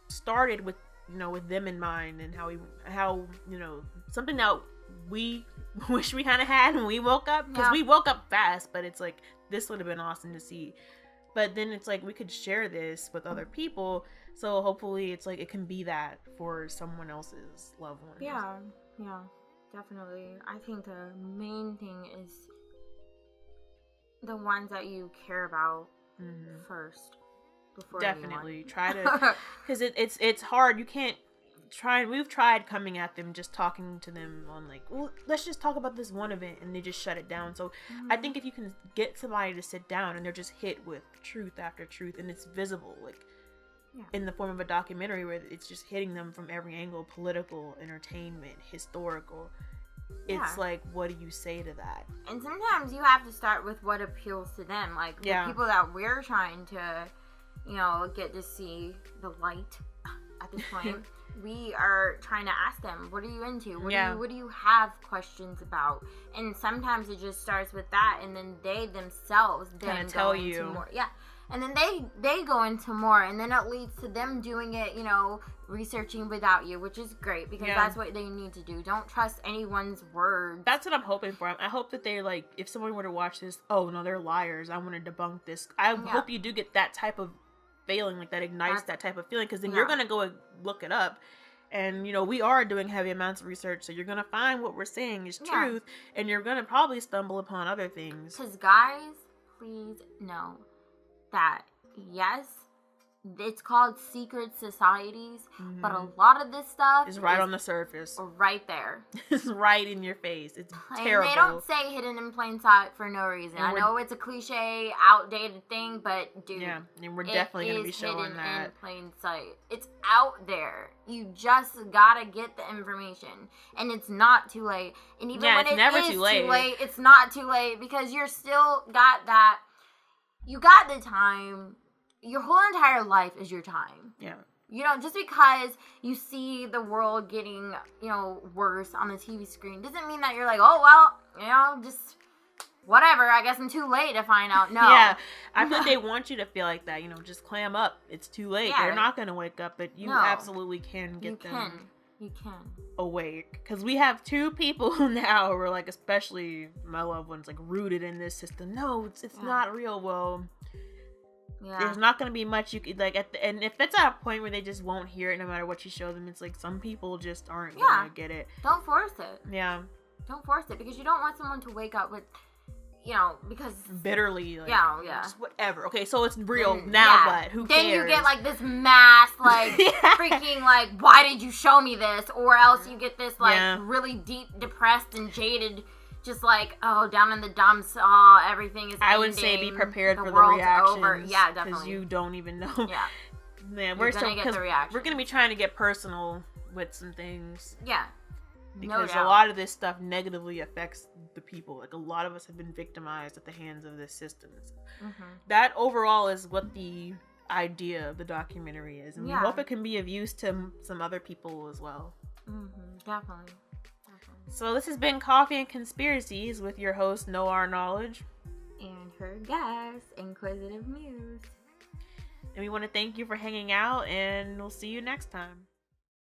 started with, you know, with them in mind, and how you know, something that we wish we kind of had when we woke up, because we woke up fast, but it's like, this would have been awesome to see. But then it's like, we could share this with other people, so hopefully it's like it can be that for someone else's loved ones. Yeah, definitely. I think the main thing is the ones that you care about first. Definitely try to, because it's hard. You can't try. We've tried coming at them, just talking to them on, like, well, let's just talk about this one event, and they just shut it down. So I think if you can get somebody to sit down and they're just hit with truth after truth, and it's visible, like in the form of a documentary where it's just hitting them from every angle, political, entertainment, historical. It's like, what do you say to that? And sometimes you have to start with what appeals to them, like the people that we're trying to, you know, get to see the light at this point. We are trying to ask them, what are you into? What do you have questions about? And sometimes it just starts with that, and then they themselves then tell you more. Yeah. And then they go into more, and then it leads to them doing it, you know, researching without you, which is great, because that's what they need to do. Don't trust anyone's words. That's what I'm hoping for. I hope that they're like, if someone were to watch this, oh no, they're liars, I want to debunk this. I hope you do get that type of feeling, like that ignites that type of feeling, because then you're going to go and look it up. And, you know, we are doing heavy amounts of research, so you're going to find what we're saying is truth, and you're going to probably stumble upon other things. Because, guys, please know that, yes, it's called secret societies, but a lot of this stuff is right on the surface. Right there. It's right in your face. It's terrible. And they don't say hidden in plain sight for no reason. I know it's a cliche, outdated thing, but dude, and we're definitely going to be showing that. Hidden in plain sight. It's out there. You just gotta get the information, and it's not too late. And even when it is too late, it's not too late, because you're still got that. You got the time your whole entire life is your time. Yeah. You know, just because you see the world getting, worse on the TV screen doesn't mean that you're like, oh, well, just whatever. I guess I'm too late to find out. No. Yeah. I feel like they want you to feel like that. Just clam up. It's too late. Yeah. They're not going to wake up, but you absolutely can get them awake. Because we have 2 people now who are like, especially my loved ones, like rooted in this system. No, it's not real. Well... Yeah. There's not going to be much you could, like, and if it's at a point where they just won't hear it no matter what you show them, it's like some people just aren't going to get it. Don't force it. Yeah. Don't force it, because you don't want someone to wake up with, because... bitterly, like, just whatever. Okay, so it's real. Now what? Who cares? Then you get, like, this mass, like, freaking, like, why did you show me this? Or else you get this, like, really deep, depressed, and jaded... Just like, down in the dumps, everything is ending. I would say be prepared for the reactions. Over. Yeah, definitely. Because you don't even know. Yeah. Man, we're going to get the reactions. We're going to be trying to get personal with some things. Yeah. Because a lot of this stuff negatively affects the people. Like, a lot of us have been victimized at the hands of this system. Mm-hmm. That overall is what the idea of the documentary is. And we hope it can be of use to some other people as well. Mm-hmm. Definitely. So this has been Coffee and Conspiracies with your host, Noah Knowledge. And her guest, Inquisitive Muse. And we want to thank you for hanging out, and we'll see you next time.